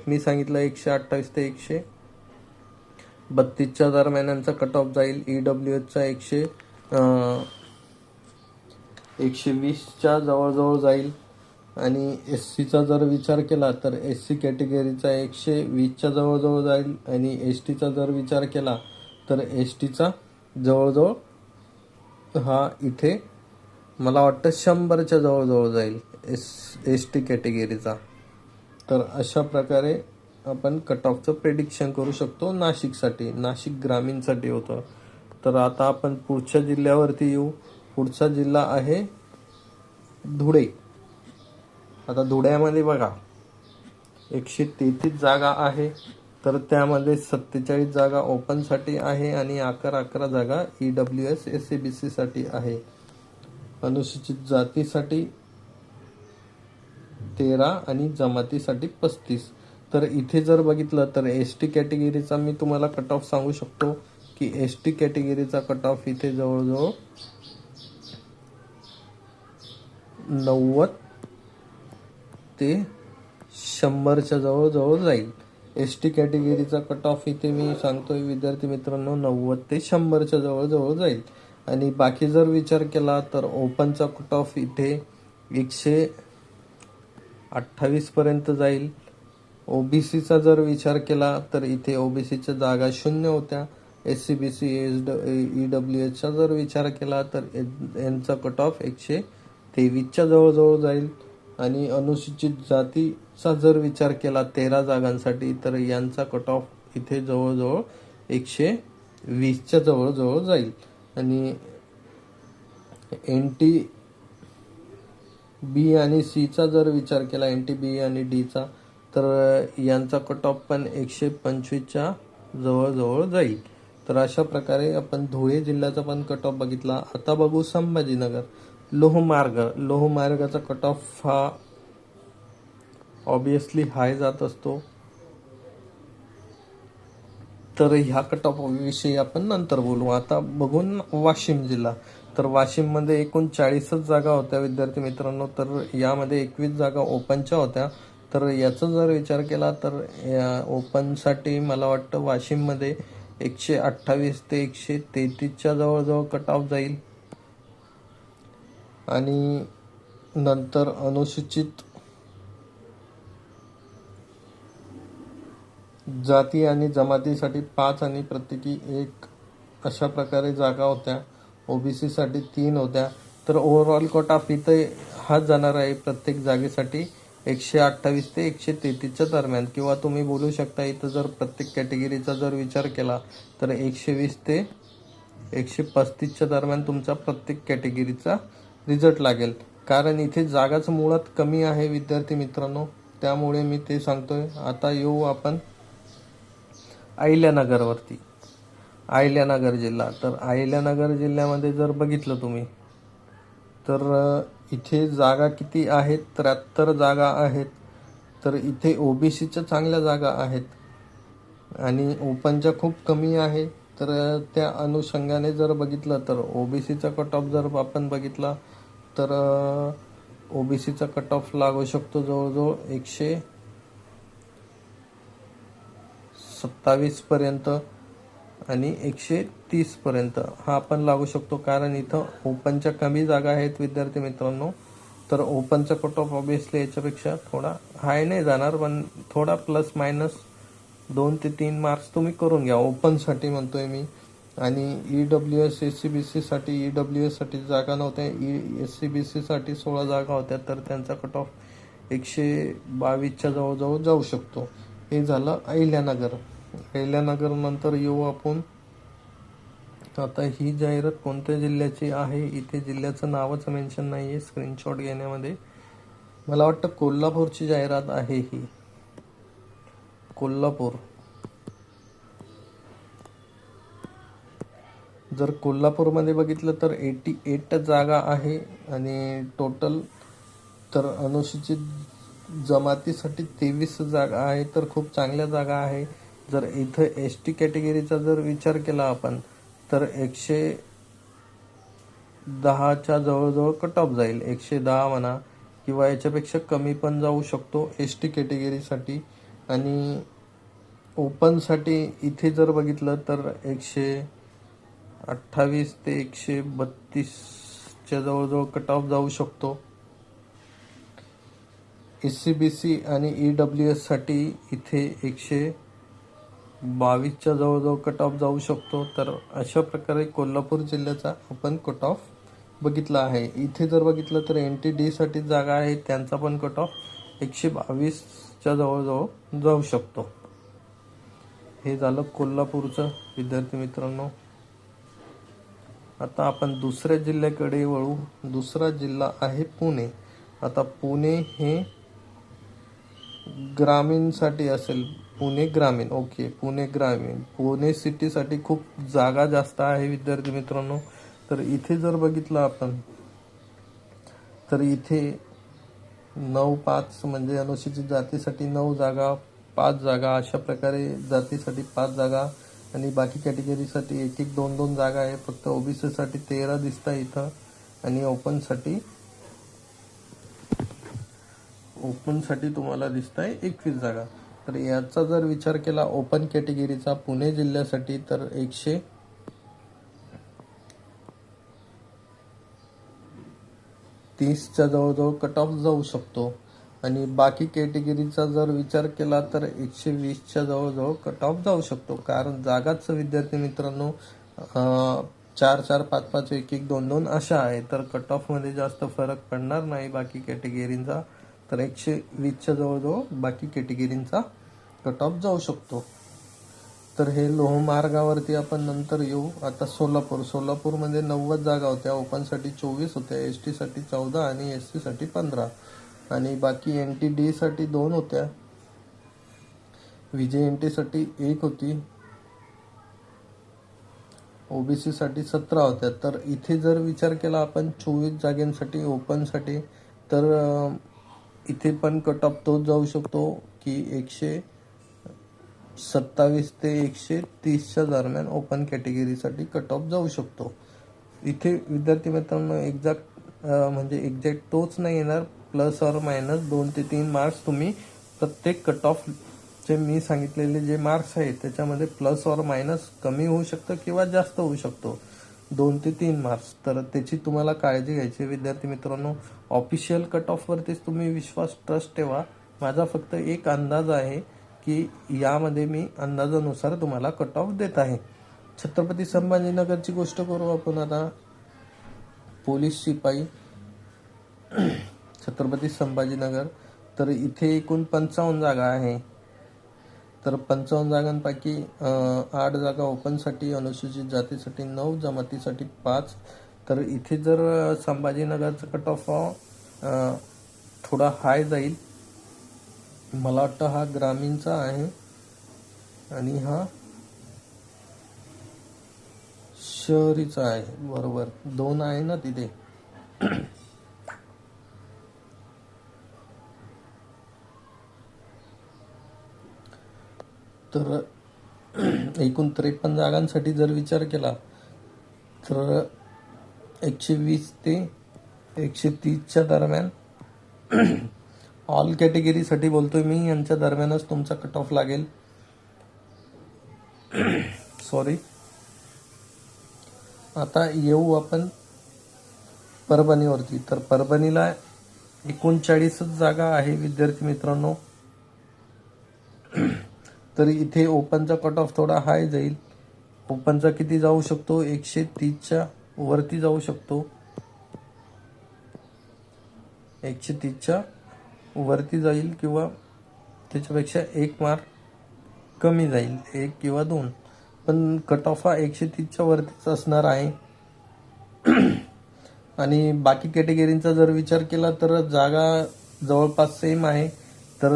Speaker 1: मी सांगितलं 128 ते 132च्या दरम्यान यांचा कट ऑफ जाईल. EWSचा 120च्या जवळजवळ जाईल. आणि एस सीचा जर विचार केला तर एस सी कॅटेगरीचा 120च्या जवळजवळ जाईल आणि एस टीचा जर विचार केला तर एस टीचा जवळजवळ हा इथे मला वाटतं 100च्या जवळजवळ जाईल एस टी कॅटेगरीचा. तर अशा प्रकारे आपण कट ऑफचं प्रेडिक्शन करू शकतो नाशिकसाठी. नाशिक ग्रामीणसाठी होतं. तर आता आपण पुढच्या जिल्ह्यावरती येऊ. पुढचा जिल्हा आहे धुळे. आता धुळ्यामध्ये बघा 133 जागा आहे, तर त्यामध्ये 47 जागा ओपनसाठी आहे आणि 11 जागा EWS SCBC साठी आहे. अनुसूचित जातीसाठी 13 आणि जमातीसाठी 35. तर इथे जर बघितलं तर एस टी कॅटेगरीचा मी तुम्हाला कट ऑफ सांगू शकतो की एस टी कॅटेगरीचा कट ऑफ इथे जवळजवळ 90 ते 100च्या जवळजवळ जाईल. एस टी कॅटेगरीचा कट ऑफ इथे मी सांगतोय विद्यार्थी मित्रांनो 90 ते 100च्या जवळजवळ जाईल. आणि बाकी जर विचार केला तर ओपनचा कट ऑफ इथे 128 पर्यंत जाईल. ओबीसीचा जर विचार केला तर इथे ओबीसीच्या जागा 0 होत्या. SCBC EWSचा जर विचार केला तर यांचा कट ऑफ 123च्या जवळजवळ जाईल. आणि अनुसूचित जातीचा जर विचार केला 13 जागांसाठी तर यांचा कट ऑफ इथे जवळजवळ 120च्या जवळजवळ जाईल. आणि NTB आणि Cचा जर विचार केला NTB आणि Dचा तर यांचा कट ऑफ पण 125च्या जवळजवळ जाईल. तर अशा प्रकारे आपण धुळे जिल्ह्याचा पण कट ऑफ बघितला. आता बघू संभाजीनगर. लोहमार्गाचा कट ऑफ हा ऑब्विसली हाय जात असतो. तर ह्या कट ऑफ विषयी आपण नंतर बोलू. आता बघून वाशिम जिल्हा. तर वाशिममध्ये एकूण 40च जागा होत्या विद्यार्थी मित्रांनो. तर यामध्ये 21 जागा ओपनच्या होत्या. तर याचा जर विचार केला तर ओपनसाठी मला वाटतं वाशिममध्ये 128 ते 133च्या जवळजवळ कट ऑफ जाईल. आणि नंतर अनुसूचित जाती आणि जमातीसाठी 5 आणि प्रत्येकी 1 अशा प्रकारे जागा होत्या. ओबीसी साठी 3 होत्या. तर ओव्हरऑल कट ऑफ इथे हा जाणार आहे प्रत्येक जागेसाठी 128 ते 133च्या दरम्यान. किंवा तुम्ही बोलू शकता इथं जर प्रत्येक कॅटेगरीचा जर विचार केला तर 120 ते 135च्या दरम्यान तुमचा प्रत्येक कॅटेगरीचा रिझल्ट लागेल. कारण इथे जागाच मुळात कमी आहे विद्यार्थी मित्रांनो, त्यामुळे मी ते सांगतोय. आता येऊ आपण अहिल्यानगरवरती. अहिल्यानगर जिल्हा. तर अहिल्यानगर जिल्ह्यामध्ये जर बघितलं तुम्ही तर इथे जागा किती आहेत? 73 जागा आहेत. तर इथे ओबीसीच्या चांगल्या जागा आहेत आणि ओपनच्या खूप कमी आहे. तर त्या अनुषंगाने जर बघितलं तर ओबीसीचा कट ऑफ जर आपण बघितला तर ओबीसीचा कट ऑफ लागू शकतो जवळजवळ 127 पर्यंत आणि 130 पर्यंत हा आपण लागू शकतो. कारण इथं ओपनच्या कमी जागा आहेत विद्यार्थी मित्रांनो. तर ओपनचा कट ऑफ ऑब्विसली याच्यापेक्षा थोडा हाय नाही जाणार, पण थोडा प्लस मायनस 2 ते 3 मार्क्स तुम्ही करून घ्या ओपनसाठी म्हणतोय मी. आणि EWS SCBC साठी EWS साठी जागा नव्हत्या. SCBC साठी 16 जागा होत्या. तर त्यांचा कट ऑफ 122च्या जवळजवळ जाऊ शकतो. हे झालं अहिल्यानगर. अहिल्यानगर नंतर येऊ आपण. आता ही जाहिरात कोणत्या जिल्ह्याची आहे? इथे जिल्ह्याचं नावच मेन्शन नाहीये स्क्रीनशॉट घेण्यामध्ये. मला वाटतं कोल्हापूरची जाहिरात आहे ही. कोल्हापूर. जर कोल्हापूरमध्ये बघितलं तर 88 जागा आहे आणि टोटल. तर अनुसूचित जमातीसाठी 23 जागा आहे. तर खूप चांगल्या जागा आहे. जर इथं ST कॅटेगरीचा जर विचार केला आपण तर 110च्या जवळजवळ कट ऑफ जाईल. 110 म्हणा किंवा याच्यापेक्षा कमी पण जाऊ शकतो ST कॅटेगरीसाठी. आणि ओपनसाठी इथे जर बघितलं तर 128 ते 132च्या जवळजवळ कट ऑफ जाऊ शकतो. SCBC आणि EWS साठी इथे 122च्या जवळजवळ कट ऑफ जाऊ शकतो. तर अशा प्रकारे कोल्हापूर जिल्ह्याचा आपण कट ऑफ बघितला आहे. इथे जर बघितलं तर NTD साठी जागा आहे, त्यांचा पण कट ऑफ 122च्या जवळजवळ जाऊ शकतो. हे झालं कोल्हापूरचं विद्यार्थी मित्रांनो. आता आपण दुसऱ्या जिल्ह्याकडे वळू. दुसरा जिल्हा आहे पुणे. आता पुणे हे ग्रामीणसाठी असेल. पुणे ग्रामीण, ओके, पुणे ग्रामीण. पुणे सिटीसाठी खूप जागा जास्त आहे विद्यार्थी मित्रांनो. तर इथे जर बघितलं आपण तर इथे 9-5 म्हणजे अनुसूचित जातीसाठी 9 जागा, 5 जागा, अशा प्रकारे जातीसाठी 5 जागा आणि बाकी कॅटेगरीसाठी 1-1, 2-2 जागा आहे. फक्त OBC साठी 13 दिसत आहे इथं आणि ओपन साठी तुम्हाला दिसत आहे 21 जागा. तर याचा जर विचार केला ओपन कॅटेगरीचा पुणे जिल्ह्यासाठी तर 130च्या जवळजवळ कट ऑफ जाऊ शकतो आणि बाकी कॅटेगरीचा जर विचार केला तर 120च्या जवळजवळ कट ऑफ जाऊ शकतो. कारण जागाच विद्यार्थी मित्रांनो 4-4, 5-5, 1-1, 2-2 अशा आहे. तर कट ऑफ मध्ये जास्त फरक पडणार नाही बाकी कॅटेगरींचा. तर 120च्या जवळजवळ बाकी कॅटेगरींचा कट ऑफ जाऊ शकतो. तर हे लोहमार्गावरती आपण नंतर येऊ. आता सोलापूरमध्ये 90 जागा होत्या. ओपनसाठी 24 होत्या, ST साठी 14 आणि SC साठी 15 आणि बाकी NTD साठी 2 होत्या, VJNT साठी 1 होती, OBC साठी 17 होत्या. तर इथे जर विचार केला आपण 24 जागांसाठी ओपनसाठी तर इथे पण कट ऑफ तोच जाऊ शकतो की 127 ते 130च्या दरम्यान ओपन कॅटेगरीसाठी कट ऑफ जाऊ शकतो. इथे विद्यार्थी मित्रांनो एक्झॅक्ट तोच नाही येणार. प्लस ऑर मायनस 2 ते 3 मार्क्स तुम्ही प्रत्येक कट ऑफ जे मी सांगितलेले जे मार्क्स आहेत त्याच्यामध्ये प्लस ऑर मायनस कमी होऊ शकतं किंवा जास्त होऊ शकतो, 2 ते 3 मार्क्स. तर त्याची तुम्हाला काळजी घ्यायची विद्यार्थी मित्रांनो. ऑफिशियल कट ऑफवरतीच तुम्ही ट्रस्ट ठेवा. माझा फक्त एक अंदाज आहे की यामध्ये मी अंदाजानुसार तुम्हाला कट ऑफ देत आहे. छत्रपती संभाजीनगरची गोष्ट करू आपण आता. पोलीस शिपाई छत्रपती संभाजीनगर, तर इथे एकूण 55 जागा आहे. तर 55 जागांपैकी 8 जागा ओपनसाठी, अनुसूचित जातीसाठी 9, जमातीसाठी 5. तर इथे जर संभाजीनगरचा कट ऑफ थोडा हाय जाईल. मला वाटतं हा ग्रामीणचा आहे आणि हा शहरीचा आहे. बरोबर, 2 आहे ना तिथे. तर एकूण 53 जागांसाठी जर विचार केला तर 120 ते 130च्या दरम्यान ऑल कॅटेगरीसाठी बोलतोय मी, यांच्या दरम्यानच तुमचा कट ऑफ लागेल. सॉरी. आता येऊ आपण परभणीवरती. तर परभणीला 39 जागा आहे विद्यार्थी मित्रांनो. तर इथे ओपनचा कट ऑफ थोडा हाय जाईल. ओपनचा किती जाऊ शकतो, 130च्या वरती जाऊ शकतो, 130च्या वरती जाईल किंवा त्याच्यापेक्षा 1 मार्क कमी जाईल, 1 किंवा 2. पण कट ऑफ हा 130च्या वरतीच असणार आहे. आणि बाकी कॅटेगरींचा जर विचार केला तर जागा जवळपास सेम आहे. तर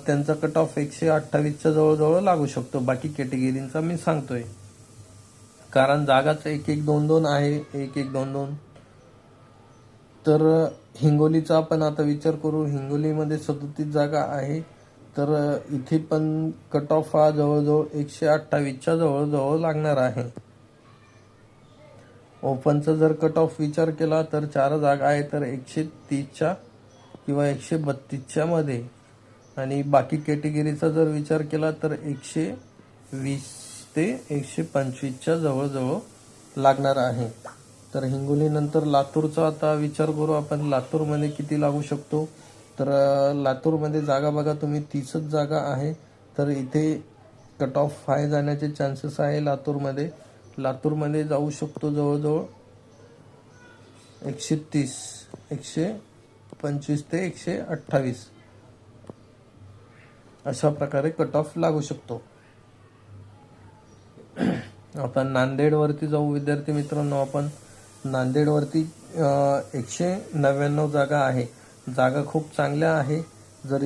Speaker 1: त्यांचा कट ऑफ 128च्या जवळजवळ लागू शकतो. बाकी कॅटेगरींचा मी सांगतोय कारण जागाच 1-1, 2-2 आहे, 1-1, 2-2. तर हिंगोलीचा आपण आता विचार करू. हिंगोलीमध्ये 37 जागा आहे. तर इथे पण कट ऑफ हा जवळजवळ 128च्या जवळजवळ लागणार आहे. ओपनचा जर कट ऑफ विचार केला तर 4 जागा आहे, तर 130च्या किंवा 132च्या मध्ये. आणि बाकी कॅटेगरीचा जर विचार केला तर 120 ते 125च्या जवळजवळ लागणार आहे. तर हिंगोली नंतर लातूरचा आता विचार करू आपण. लातूरमध्ये किती लागू शकतो तर लातूरमध्ये जागा बघा तुम्ही 30च जागा आहे. तर इथे कट ऑफ हाय जाण्याचे चान्सेस आहे. लातूरमध्ये जाऊ शकतो जवळजवळ 130, 125 ते 128 अशा प्रकारे कट ऑफ लागू शकतो. आता नांदेडवरती जाऊ विद्यार्थी मित्रांनो. आपण नांदेडवरती 199 जागा आहे. जागा खूप चांगल्या आहे. जर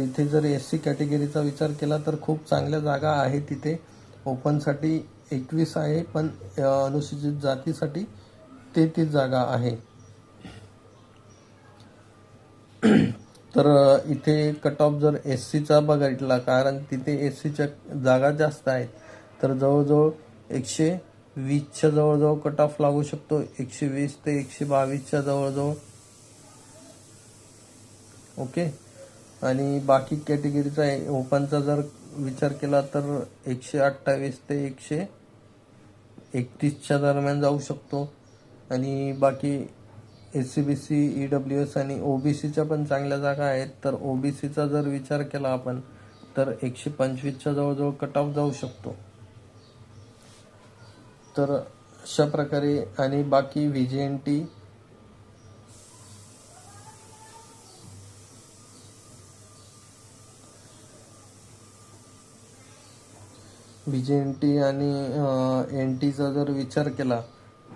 Speaker 1: SC कॅटेगरीचा विचार केला तर खूप चांगल्या जागा आहे तिथे. ओपनसाठी 21 आहे, पण अनुसूचित जातीसाठी 33 जागा आहे. तर इथे कट ऑफ जर SCचा बघितला, कारण तिथे SCच्या जागा जास्त आहेत, तर जवळजवळ 120च्या जवळजवळ कट ऑफ लागू शकतो. 120 ते 122च्या जवळजवळ. ओके. आणि बाकी कॅटेगरीचा ओपनचा जर विचार केला तर 128 ते 131च्या दरम्यान जाऊ शकतो. आणि बाकी SC/BC, EWS आणि OBCच्या पण चांगल्या जागा आहेत. तर OBCचा जर विचार केला आपण तर 125च्या जवळजवळ कट ऑफ जाऊ शकतो. तर अशा प्रकारे. आणि बाकी VJNT, आणि NTचा जर विचार केला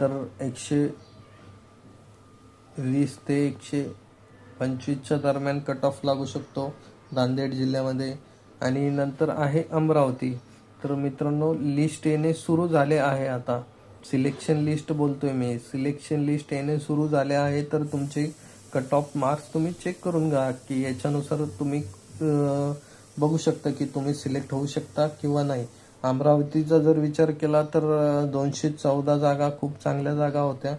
Speaker 1: तर 120 ते 125च्या दरम्यान कट ऑफ लागू शकतो नांदेड जिल्ह्यामध्ये. आणि नंतर आहे अमरावती. तर मित्रांनो, लिस्ट येणे सुरू झाले आहे. आता सिलेक्शन लिस्ट बोलतोय मी. सिलेक्शन लिस्ट येणे सुरू झाले आहे. तर तुमचे कट ऑफ मार्क्स तुम्ही चेक करून घ्या की याच्यानुसार तुम्ही बघू शकता की तुम्ही सिलेक्ट होऊ शकता किंवा नाही. अमरावतीचा जर विचार केला तर 214 जागा खूप चांगल्या जागा होत्या.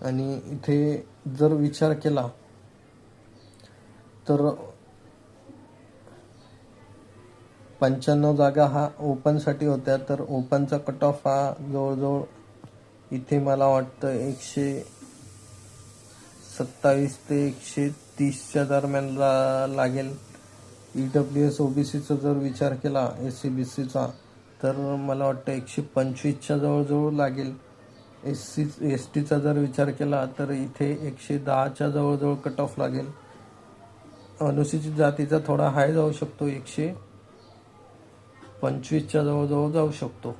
Speaker 1: आणि इथे जर विचार केला तर 95 जागा हा ओपनसाठी होत्या. तर ओपनचा कट ऑफ हा जवळजवळ इथे मला वाटतं 127 ते 130च्या दरम्यान लागेल. EWS OBCचा जर विचार केला, SC/BCचा, तर मला वाटतं 125च्या जवळजवळ लागेल. STचा जर विचार केला तर इथे 110च्या जवळजवळ कट ऑफ लागेल. अनुसूचित जातीचा थोडा हाय जाऊ शकतो, 125च्या जवळजवळ जाऊ शकतो.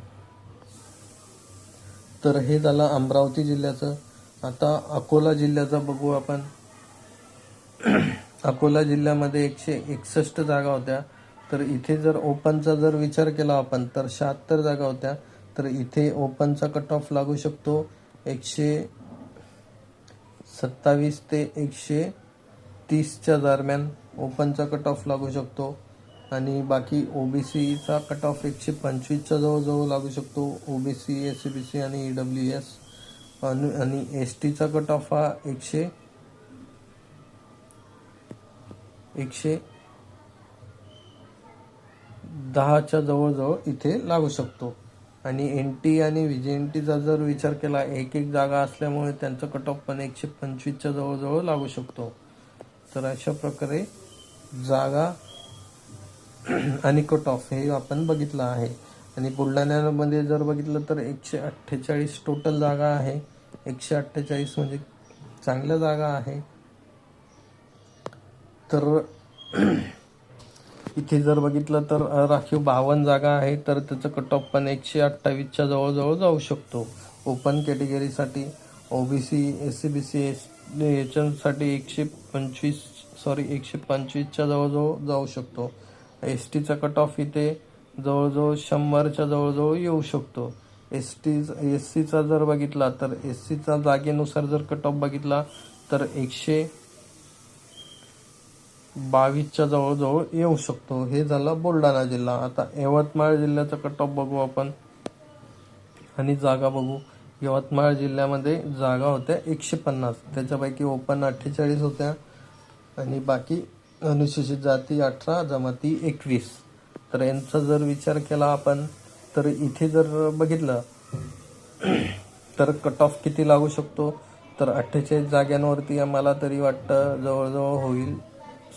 Speaker 1: तर हे झालं अमरावती जिल्ह्याचं. आता अकोला जिल्ह्याचं बघू आपण. अकोला जिल्ह्यामध्ये 161 जागा होत्या. तर इथे जर ओपनचा जर विचार केला आपण तर 76 जागा होत्या. तर इथे ओपनचा कट ऑफ लागू शकतो 127 ते 130च्या दरम्यान ओपनचा कट ऑफ लागू शकतो. आणि बाकी OBCचा कट ऑफ 125च्या जवळजवळ लागू शकतो. OBC, SC/BC आणि EWS. आणि STचा कट ऑफ हा 110च्या जवळजवळ इथे लागू शकतो. आणि NT आणि VJNTचा जर विचार केला, एक जागा असल्यामुळे त्यांचा कट ऑफ पण 125च्या जवळजवळ लागू शकतो. तर अशा प्रकारे जागा आणि कट ऑफ हे आपण बघितलं आहे. आणि बुलढाण्यामध्ये जर बघितलं तर 148 टोटल जागा आहे. 148 म्हणजे चांगल्या जागा आहे. तर इथे जर बघितलं तर राखीव 52 जागा आहे. तर त्याचं कट ऑफ पण 128च्या जवळजवळ जाऊ शकतो. ओपन कॅटेगरीसाठी OBC, SC/BC याच्यासाठी 125च्या जवळजवळ जाऊ शकतो. STचा कट ऑफ इथे जवळजवळ 100च्या जवळजवळ येऊ शकतो. SCचा जर बघितला तर SCचा जागेनुसार जर कट ऑफ बघितला तर 122च्या जवळजवळ येऊ शकतो. हे झालं बुलढाणा जिल्हा. आता यवतमाळ जिल्ह्याचा कट ऑफ बघू आपण आणि जागा बघू. यवतमाळ जिल्ह्यामध्ये जागा होत्या 150. त्याच्यापैकी ओपन 48 होत्या आणि बाकी अनुसूचित जाती 18, जमाती 21. तर यांचा जर विचार केला आपण तर इथे जर बघितलं तर कट ऑफ किती लागू शकतो तर 48 जाग्यांवरती आम्हाला तरी वाटतं जवळजवळ होईल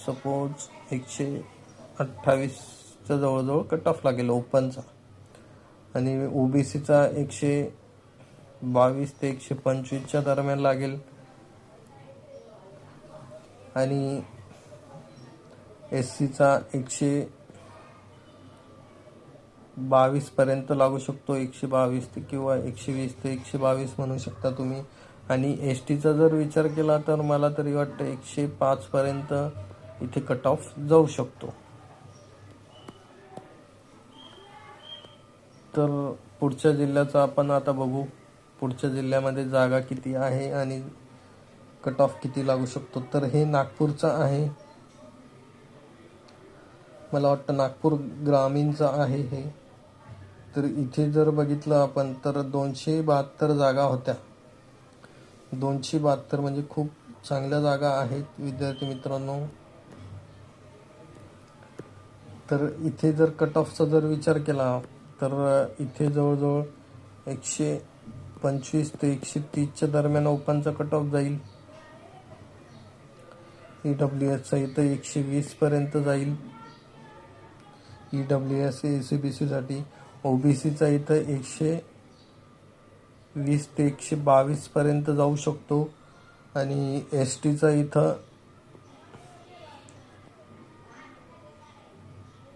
Speaker 1: सपोज 128च्या जवळजवळ कट ऑफ लागेल ओपनचा, आणि ओबीसीचा 122 ते 125च्या दरम्यान लागेल, आणि एससीचा 122 पर्यंत लागू शकतो. 122 ते किंवा 120 ते 122 म्हणू शकता तुम्ही. आणि एस टीचा जर विचार केला तर मला तरी वाटतं 105 पर्यंत इथे कट ऑफ जाऊ शकतो. तर पुढच्या जिल्ह्याचा आपण आता बघू. पुढच्या जिल्ह्यामध्ये जागा किती आहे आणि कट ऑफ किती लागू शकतो. तर हे नागपूरचं आहे, मला वाटतं नागपूर ग्रामीणचं आहे हे. तर इथे जर बघितलं आपण तर 272 जागा होत्या. 272 म्हणजे खूप चांगल्या जागा आहेत विद्यार्थी मित्रांनो. तर इथे जर कट ऑफचा जर विचार केला तर इथे जवळजवळ 125 ते 130च्या दरम्यान ओपनचा कट ऑफ जाईल. EWSचा इथं 120 पर्यंत जाईल. EWS ACBC साठी. ओबीसीचा इथं 120 ते 122 पर्यंत जाऊ शकतो, आणि एस टीचा इथं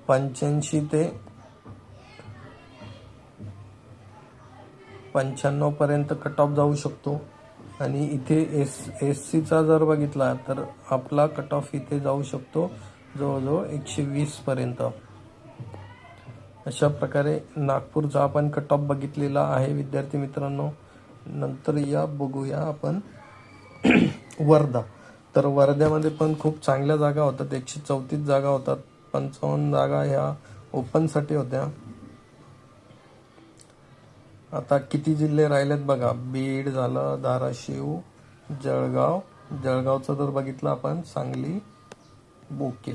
Speaker 1: 85 ते 95 पर्यंत कट ऑफ जाऊ शकतो. आणि इथे एस सीचा जर बघितला तर आपला कट ऑफ इथे जाऊ शकतो जवळजवळ 120 पर्यंत. अशा प्रकारे नागपूरचा आपण कट ऑफ बघितलेला आहे विद्यार्थी मित्रांनो. नंतर बघूया आपण वर्धा. तर वर्ध्यामध्ये पण खूप चांगल्या जागा होतात. 134 जागा होतात. 55 जागा ह्या ओपनसाठी होत्या. आता किती जिल्हे राहिलेत बघा. बीड झालं, धाराशिव, जळगावचं जर बघितलं आपण, सांगली, बोके,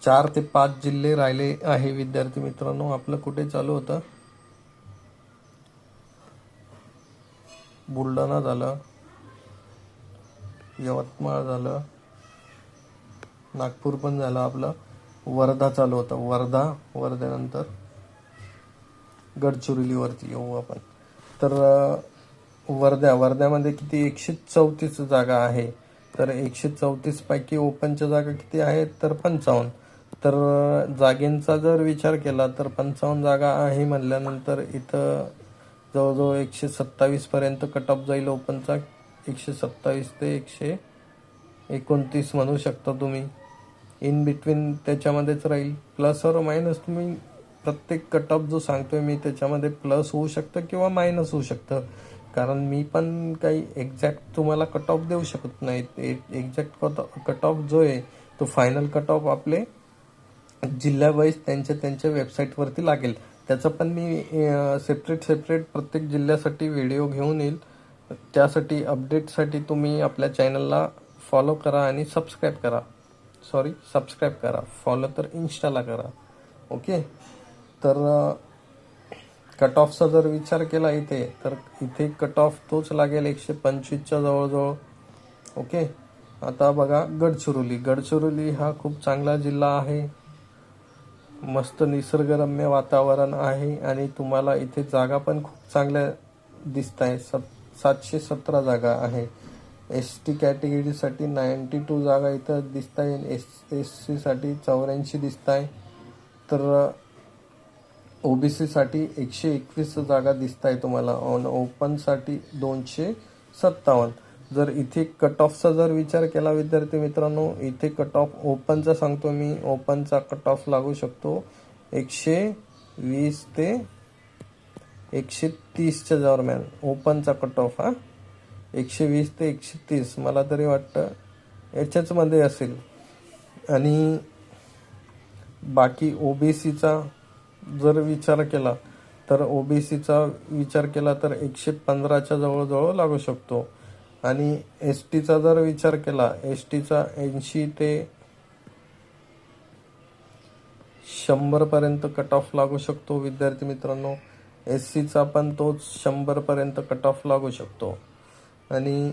Speaker 1: 4 ते 5 जिल्हे राहिले आहे विद्यार्थी मित्रांनो. आपलं कुठे चालू होतं? बुलढाणा झालं, यवतमाळ झालं, नागपूर पण झालं आपलं, वर्धा चालू होतं. वर्ध्यानंतर गडचिरोलीवरती येऊ आपण. तर वर्ध्यामध्ये किती 134 जागा आहे. तर 134 पैकी ओपनच्या जागा किती आहेत तर 55. तर जागेंचा जर विचार केला तर 55 जागा आहे म्हणल्यानंतर इथं जवळजवळ 127 पर्यंत कट ऑफ जाईल ओपनचा. 127 ते 129 म्हणू शकता तुम्ही. इन बिटवीन त्याच्यामध्येच राहील. प्लस और मायनस तुम्ही प्रत्येक कट ऑफ जो सांगतोय मी त्याच्यामध्ये प्लस होऊ शकतं किंवा मायनस होऊ शकतं. कारण मी पण काही एक्झॅक्ट तुम्हाला कट ऑफ देऊ शकत नाही. एक्झॅक्ट कट ऑफ जो आहे तो फायनल कट ऑफ आपले जिल्हा वाईज त्यांच्या वेबसाईटवरती लागेल. त्याचं पण मी सेपरेट प्रत्येक जिल्ह्यासाठी व्हिडिओ घेऊन येईल. त्यासाठी अपडेटसाठी तुम्ही आपल्या चॅनलला फॉलो करा आणि सबस्क्राईब करा. फॉलो तर इन्स्टाला करा. ओके. तर कट ऑफचा जर विचार केला इथे तर इथे कट ऑफ तोच लागेल 125च्या जवळजवळ. ओके. आता बघा गडचिरोली हा खूप चांगला जिल्हा आहे. मस्त निसर्गरम्य वातावरण आहे आणि तुम्हाला इथे जागा पण खूप चांगल्या दिसत आहे. 717 जागा आहे. ST कॅटेगरीसाठी 92 जागा इथं दिसत आहे. SC साठी 84 दिसत आहे. तर ओबीसी साठी 121 जागा दिसत आहे तुम्हाला. ओपन साठी 257. जर इथे कट ऑफचा जर विचार केला विद्यार्थी मित्रांनो, इथे कट ऑफ ओपनचा सांगतो मी. ओपनचा कट ऑफ लागू शकतो 120 ते 130च्या दरम्यान. ओपनचा कट ऑफ 120 ते 130 मला तरी वाटतं याच्याच मध्ये असेल. आणि बाकी ओबीसीचा जर विचार केला तर 115च्या जवळजवळ लागू शकतो. आणि STचा जर विचार केला, STचा 80 ते 100 पर्यंत कट ऑफ लागू शकतो विद्यार्थी मित्रांनो. SCचा पण तोच 100 पर्यंत कट ऑफ लागू शकतो. आणि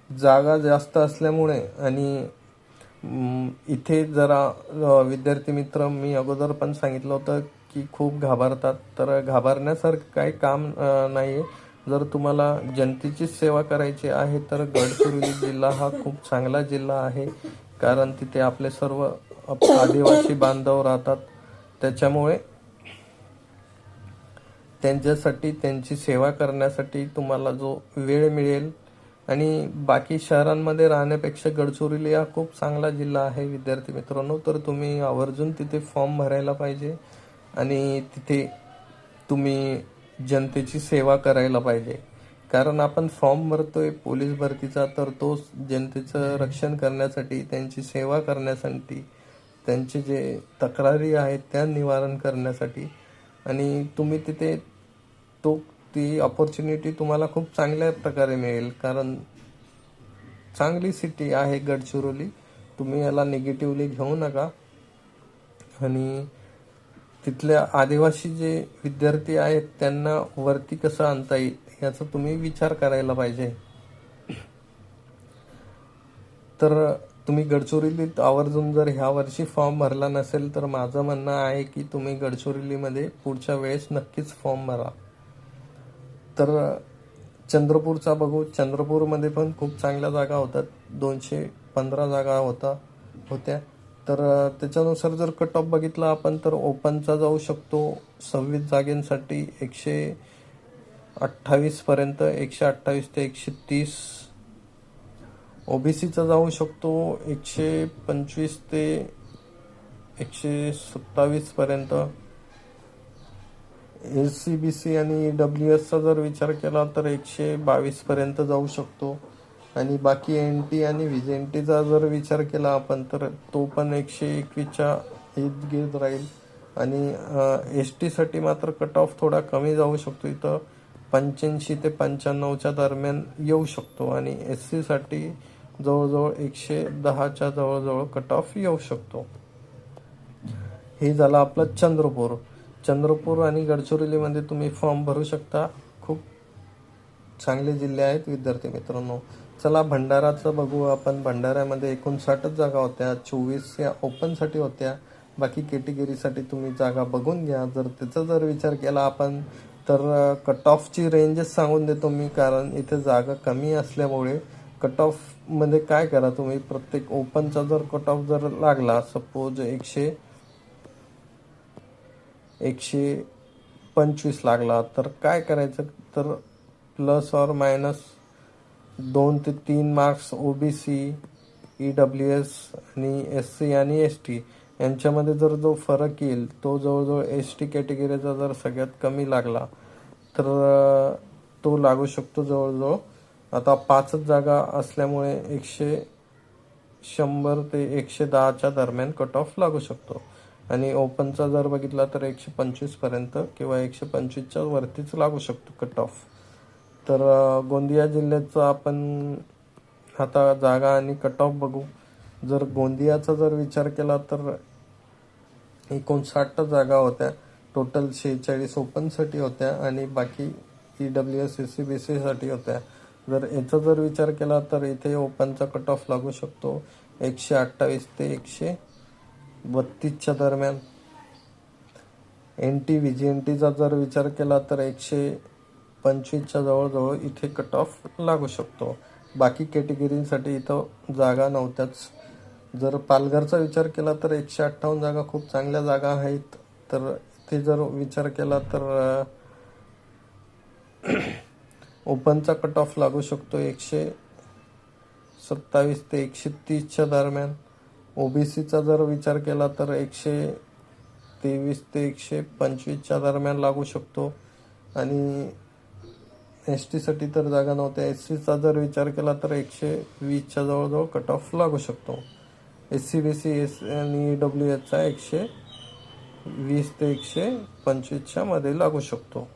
Speaker 1: जागा जास्त असल्यामुळे आणि इथे जरा विद्यार्थी मित्र, मी अगोदर पण सांगितलं होतं की खूप घाबरतात, तर घाबरण्यासारखं काही काम नाही आहे. जर तुम्हाला जनतेची सेवा करायची आहे तर गडचिरोली जिल्हा हा खूप चांगला जिल्हा आहे, कारण तिथे आपले सर्व आदिवासी बांधव राहतात. त्याच्यामुळे त्यांच्यासाठी, त्यांची सेवा करण्यासाठी तुम्हाला जो वेळ मिळेल, आणि बाकी शहरांमध्ये राहण्यापेक्षा गडचिरोली हा खूप चांगला जिल्हा आहे विद्यार्थी मित्रांनो. तर तुम्ही आवर्जून तिथे फॉर्म भरायला पाहिजे आणि तिथे तुम्ही जनतेची सेवा करायला पाहिजे. कारण आपण फॉर्म भरतोय पोलीस भरतीचा, तर तो जनतेचं रक्षण करण्यासाठी, त्यांची सेवा करण्यासाठी, त्यांचे जे तक्रारी आहेत त्या निवारण करण्यासाठी. आणि तुम्ही तिथे ती अपॉर्च्युनिटी तुम्हाला खूप चांगल्या प्रकारे मिळेल, कारण चांगली सिटी आहे गडचिरोली. तुम्ही याला निगेटिव्हली घेऊ नका. आणि तिथल्या आदिवासी जे विद्यार्थी आहेत त्यांना वरती कसं आणता येईल याचा तुम्ही विचार करायला पाहिजे. तर तुम्ही गडचिरोलीत आवर्जून, जर ह्या वर्षी फॉर्म भरला नसेल तर माझं म्हणणं आहे की तुम्ही गडचिरोलीमध्ये पुढच्या वेळेस नक्कीच फॉर्म भरा. तर चंद्रपूरचा बघू. चंद्रपूरमध्ये पण खूप चांगल्या जागा होतात, 215 जागा होत्या. तर त्याच्यानुसार जर कट ऑफ बघितला आपण तर ओपनचा जाऊ शकतो 26 जागेंसाठी 128 पर्यंत, 128 ते 130. ओबीसीचा जाऊ शकतो 125 ते 127 पर्यंत. एससीबीसी आणि ईडब्ल्यूएसचा जर विचार केला तर 122 पर्यंत जाऊ शकतो. आणि बाकी एनटी आणि व्हीजेएनटीचा जर विचार केला आपण तर तो पण 121च्या इर्द राहील. आणि एस टीसाठी मात्र कट ऑफ थोडा कमी जाऊ शकतो, इथं 85 ते 95च्या दरम्यान येऊ शकतो. आणि एस सीसाठी जवळजवळ 110च्या जवळजवळ कट ऑफ येऊ शकतो. हे झालं आपलं चंद्रपूर आणि गडचिरोलीमध्ये तुम्ही फॉर्म भरू शकता. खूप चांगले जिल्हे आहेत विद्यार्थी मित्रांनो. चला भंडाराचं बघू आपण. भंडाऱ्यामध्ये 59 जागा होत्या, 24 या ओपनसाठी होत्या. बाकी कॅटेगरीसाठी तुम्ही जागा बघून घ्या. जर त्याचा जर विचार केला आपण तर कट ऑफची रेंजच सांगून देतो मी, कारण इथे जागा कमी असल्यामुळे कट ऑफमध्ये काय करा तुम्ही, प्रत्येक ओपनचा जर कट ऑफ जर लागला, सपोज 125 लागला, तर काय करायचं, तर प्लस और मायनस 2 ते 3 मार्क्स ओबीसी, ईडब्ल्यूएस आणि एससी आणि एसटी यांच्यामध्ये जर जो फरक येईल तो जवळजवळ एसटी कॅटेगरीचा जर सगळ्यात कमी लागला तर तो लागू शकतो जवळजवळ. आता 5 जागा असल्यामुळे 100 ते 110च्या दरम्यान कट ऑफ लागू शकतो. आणि ओपनचा जर बघितला तर 125 पर्यंत किंवा 125च्या वरतीच लागू शकतो कट ऑफ. तर गोंदिया जिल्ह्याचा आपण आता जागा आणि कट ऑफ बघू. जर गोंदियाचा जर विचार केला तर 59 जागा होत्या, टोटल 46 ओपनसाठी होत्या आणि बाकी ईडब्ल्यूएस एससीबीसी साठी होत्या. जर याचा जर विचार केला तर इथे ओपनचा कट ऑफ लागू शकतो 128 ते 132च्या दरम्यान. एनटी व्हीजीएनटीचा जर विचार केला तर 125च्या जवळजवळ इथे कट ऑफ लागू शकतो. बाकी कॅटेगरीसाठी इथं जागा नव्हत्याच. जर पालघरचा विचार केला तर 158 जागा खूप चांगल्या जागा आहेत. तर इथे जर विचार केला तर ओपनचा कट ऑफ लागू शकतो 127 ते 130च्या दरम्यान. ओबीसीचा जर विचार केला तर 123 ते 125च्या दरम्यान लागू शकतो. आणि एस टीसाठी तर जागा नव्हत्या. एस सीचा जर विचार केला तर 120च्या जवळजवळ कट ऑफ लागू शकतो. एससीबीसी आणि ईडब्ल्यूएसचा 120 ते 125च्या मध्ये लागू शकतो.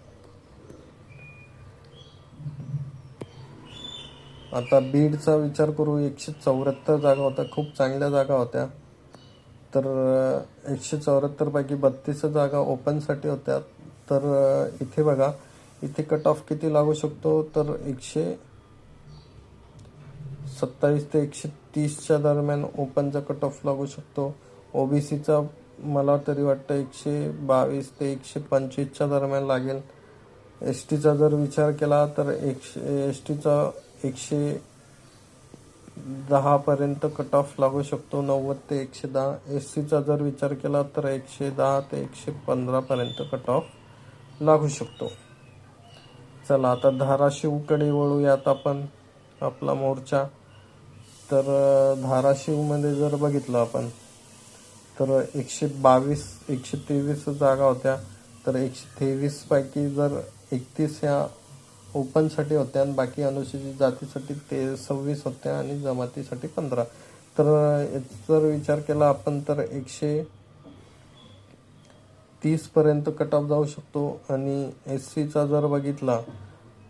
Speaker 1: आता बीडचा विचार करू. 174 जागा होत्या, खूप चांगल्या जागा होत्या. तर 174 पैकी 32 जागा ओपनसाठी होत्या. तर इथे बघा, इथे कट ऑफ किती लागू शकतो, तर 127 ते
Speaker 2: 30च्या दरम्यान ओपनचा कट ऑफ लागू शकतो. ओबीसीचा मला तरी वाटतं 122 ते 125च्या दरम्यान लागेल. एस टीचा जर विचार केला तर एस टीचा 110 पर्यंत कट ऑफ लागू शकतो. 90 ते 110. एस सीचा जर विचार केला तर 110 ते 115 पर्यंत कट ऑफ लागू शकतो. चला आता धाराशिवकडे वळूयात आपण आपला मोर्चा. तर धाराशिवमध्ये जर बघितलं आपण तर 122 123 जागा होत्या. तर 123 पैकी जर 31 ह्या ओपनसाठी होत्या आणि बाकी अनुसूचित जातीसाठी 26 होत्या आणि जमातीसाठी 15. तर जर विचार केला आपण तर 130 पर्यंत कट ऑफ जाऊ शकतो. आणि एस सीचा जर बघितला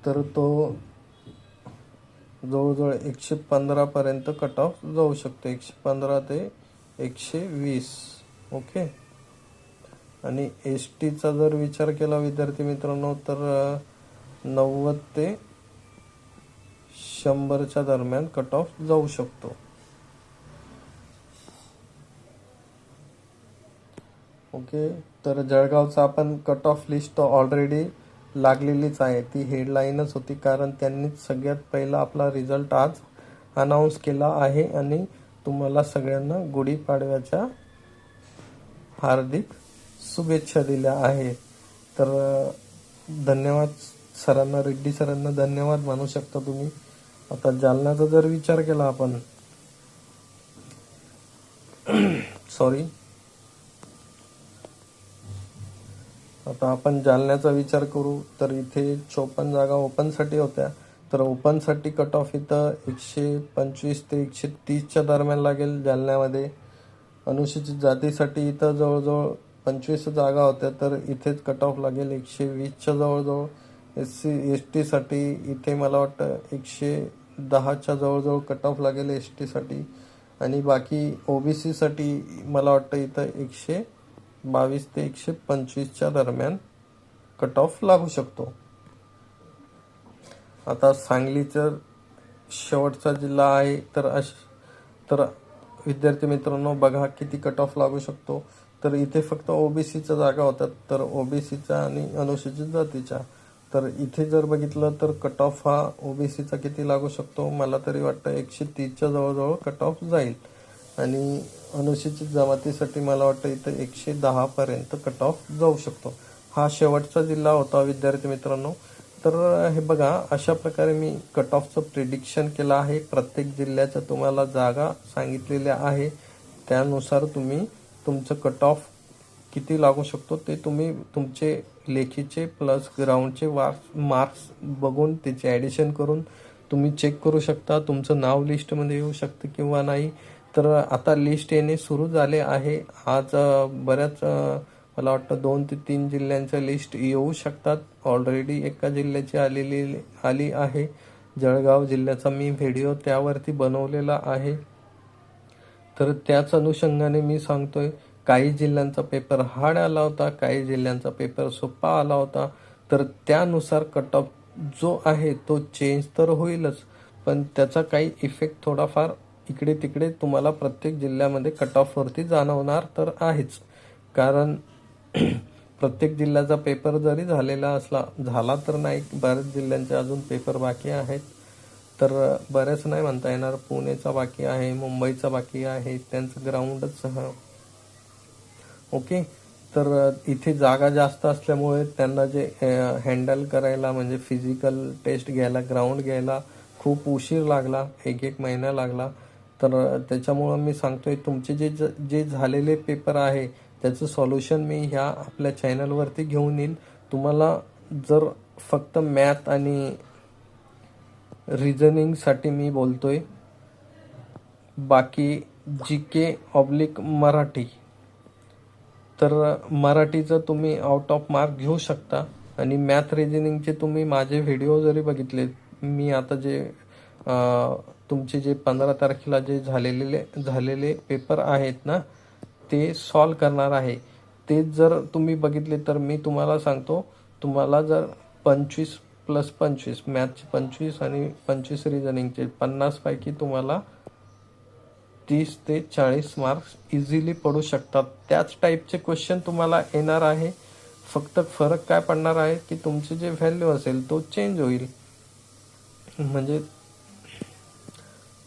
Speaker 2: तर तो जवळजवळ 115 पर्यंत कट ऑफ जाऊ शकतो. 115 ते 120. ओके. आणि एस टीचा जर विचार केला विद्यार्थी मित्रांनो तर 90 ते 100च्या दरम्यान कट ऑफ जाऊ शकतो. ओके. तर जळगावचा आपण कट ऑफ लिस्ट ऑलरेडी लागलेलीच आहे. ती हेडलाईनच होती कारण त्यांनीच सगळ्यात पहिला आपला रिझल्ट आज अनाऊन्स केला आहे आणि तुम्हाला सगळ्यांना गुढीपाडव्याच्या हार्दिक शुभेच्छा दिल्या आहे. तर धन्यवाद सरांना, रेड्डी सरांना धन्यवाद मानू शकता तुम्ही. आता जालन्याचा जर विचार केला आपण सॉरी आता आपण जालन्याचा विचार करू तर इथे 54 जागा ओपनसाठी होत्या. तर ओपनसाठी कट ऑफ इथं 125 ते 130च्या दरम्यान लागेल जालन्यामध्ये. अनुसूचित जातीसाठी इथं जवळजवळ 25 जागा होत्या तर इथेच कट ऑफ लागेल 120च्या जवळजवळ. एस टीसाठी इथे मला वाटतं 110च्या जवळजवळ कट ऑफ लागेल एस टीसाठी. आणि बाकी ओबीसीसाठी मला वाटतं इथं 122 ते 125च्या दरम्यान कट ऑफ लागू शकतो. आता सांगलीचा शेवटचा जिल्हा आहे. तर विद्यार्थी मित्रांनो बघा किती कट ऑफ लागू शकतो. तर इथे फक्त ओबीसीच्या जागा होतात. तर ओबीसीच्या आणि अनुसूचित जातीच्या. तर इथे जर बघितलं तर कट ऑफ हा ओबीसीचा किती लागू शकतो, मला तरी वाटतं 130च्या जवळजवळ कट ऑफ जाईल. आणि अनुसूचित जमातीसाठी मला वाटतं इथं 110 पर्यंत कट ऑफ जाऊ शकतो. हा शेवटचा जिल्हा होता विद्यार्थी मित्रांनो. तर हे बघा अशा प्रकारे मी कट ऑफचं प्रिडिक्शन केलं आहे. प्रत्येक जिल्ह्याच्या तुम्हाला जागा सांगितलेल्या आहे. त्यानुसार तुम्ही तुमचं कट ऑफ किती लागू शकतो ते तुम्ही तुमचे लेखीचे प्लस ग्राउंडचे मार्क्स बघून त्याचे ॲडिशन करून तुम्ही चेक करू शकता. तुमचं नाव लिस्टमध्ये येऊ शकतं किंवा नाही. तर आता लिस्ट येणे सुरू झाले आहे. आज बऱ्याच मला वाटतं 2 ते 3 जिल्ह्यांच्या लिस्ट येऊ शकतात. ऑलरेडी एका जिल्ह्याची आली आहे. जळगाव जिल्ह्याचा मी व्हिडिओ त्यावरती बनवलेला आहे. तर त्याच अनुषंगाने मी सांगतोय काही जिल्ह्यांचा पेपर हार्ड आला होता, काही जिल्ह्यांचा पेपर सोपा आला होता. तर त्यानुसार कट ऑफ जो आहे तो चेंज तर होईलच, पण त्याचा काही इफेक्ट थोडाफार इकडे तिकडे तुम्हाला प्रत्येक जिल्ह्यामध्ये कट ऑफवरती जाणवणार तर आहेच. कारण प्रत्येक जिल्ह्याचा पेपर जरी झाला तर नाही, बऱ्याच जिल्ह्यांचे अजून पेपर बाकी आहेत. तर बऱ्याच नाही म्हणता येणार. पुणेचा बाकी आहे, मुंबईचा बाकी आहे, त्यांचं ग्राउंडच ओके. तर इथे जागा जास्त असल्यामुळे त्यांना जे हँडल करायला म्हणजे फिजिकल टेस्ट घ्यायला, ग्राउंड घ्यायला खूप उशीर लागला, 1 महिना लागला. तर त्याच्यामुळं मी सांगतोय तुमचे जे झालेले पेपर आहे त्याचं सॉल्युशन मी ह्या आपल्या चॅनलवरती घेऊन येईल. तुम्हाला जर फक्त मॅथ आणि रिझनिंगसाठी मी बोलतोय, बाकी GK/ मराठी तर मराठीचं तुम्ही आउट ऑफ मार्क घेऊ शकता. आणि मॅथ रिझनिंगचे तुम्ही माझे व्हिडिओ जरी बघितले, मी आता जे तुमचे जे 15 तारखेला जे झालेले पेपर आहेत ना ते सॉल्व करणार आहे. ते जर तुम्ही बघितले तर मी तुम्हाला सांगतो, तुम्हाला जर 25 + 25 मॅथचे 25 आणि 25 रिझनिंगचे 50 पैकी तुम्हाला 30 ते 40 मार्क्स इझिली पडू शकतात. त्याच टाईपचे क्वेश्चन तुम्हाला येणार आहे. फक्त फरक काय पडणार आहे की तुमचे जे व्हॅल्यू असेल तो चेंज होईल. म्हणजे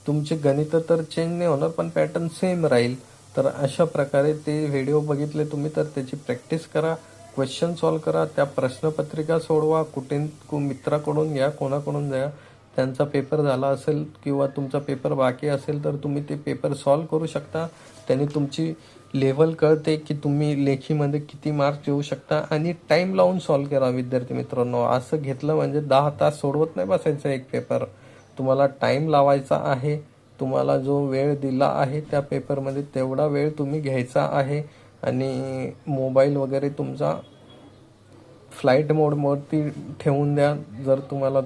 Speaker 2: तुमचे गणित तर चेंज नाही होणार पण पॅटर्न सेम राहील. तर अशा प्रकारे ते व्हिडिओ बघितले तुम्ही तर त्याची प्रॅक्टिस करा, क्वेश्चन सॉल्व करा, त्या प्रश्नपत्रिका सोडवा, मित्राकडून घ्या, कोणाकडून घ्या. त्यांचा पेपर झाला असेल किंवा तुमचा पेपर बाकी असेल तर तुम्ही ते पेपर सॉल्व करू शकता. त्याने तुमची लेवल कळते की तुम्ही लेखीमध्ये किती मार्क्स देऊ शकता. आणि टाइम लावून सॉल्व करा विद्यार्थी मित्रांनो. असं घेतलं म्हणजे 10 तास सोडवत नाही बसायचं एक पेपर. तुम्हाला टाइम लावायचा आहे. तुम्हाला जो वेळ दिला आहे त्या पेपरमध्ये तेवढा वेळ तुम्ही घ्यायचा आहे. आणि मोबाईल वगैरे तुमचा फ्लाईट मोडवरती ठेवून द्या. जर तुम्हाला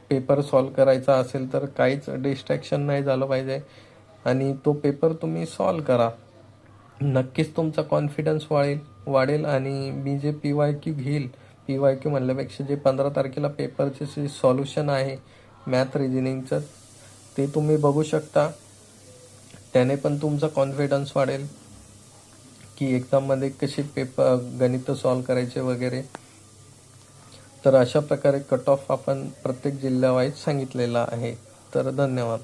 Speaker 2: पेपर सॉल्व करायचा असेल तर काहीच डिस्ट्रॅक्शन नाही झालं पाहिजे आणि तो पेपर तुम्ही सॉल्व करा. नक्कीच तुमचा कॉन्फिडन्स वाढेल आणि मी जे PYQ घेईल, PYQ म्हणल्यापेक्षा जे 15 तारखेला पेपरचे जे सॉल्युशन आहे मॅथ रिजनिंगचं ते तुम्ही बघू शकता. त्याने पण तुमचा कॉन्फिडन्स वाढेल की एक्झाममध्ये कसे पेपर गणित सॉल्व करायचे वगैरे. तर अशा प्रकारे कट ऑफ आपण प्रत्येक जिल्ह्यावाईज सांगितलेला आहे. तर धन्यवाद.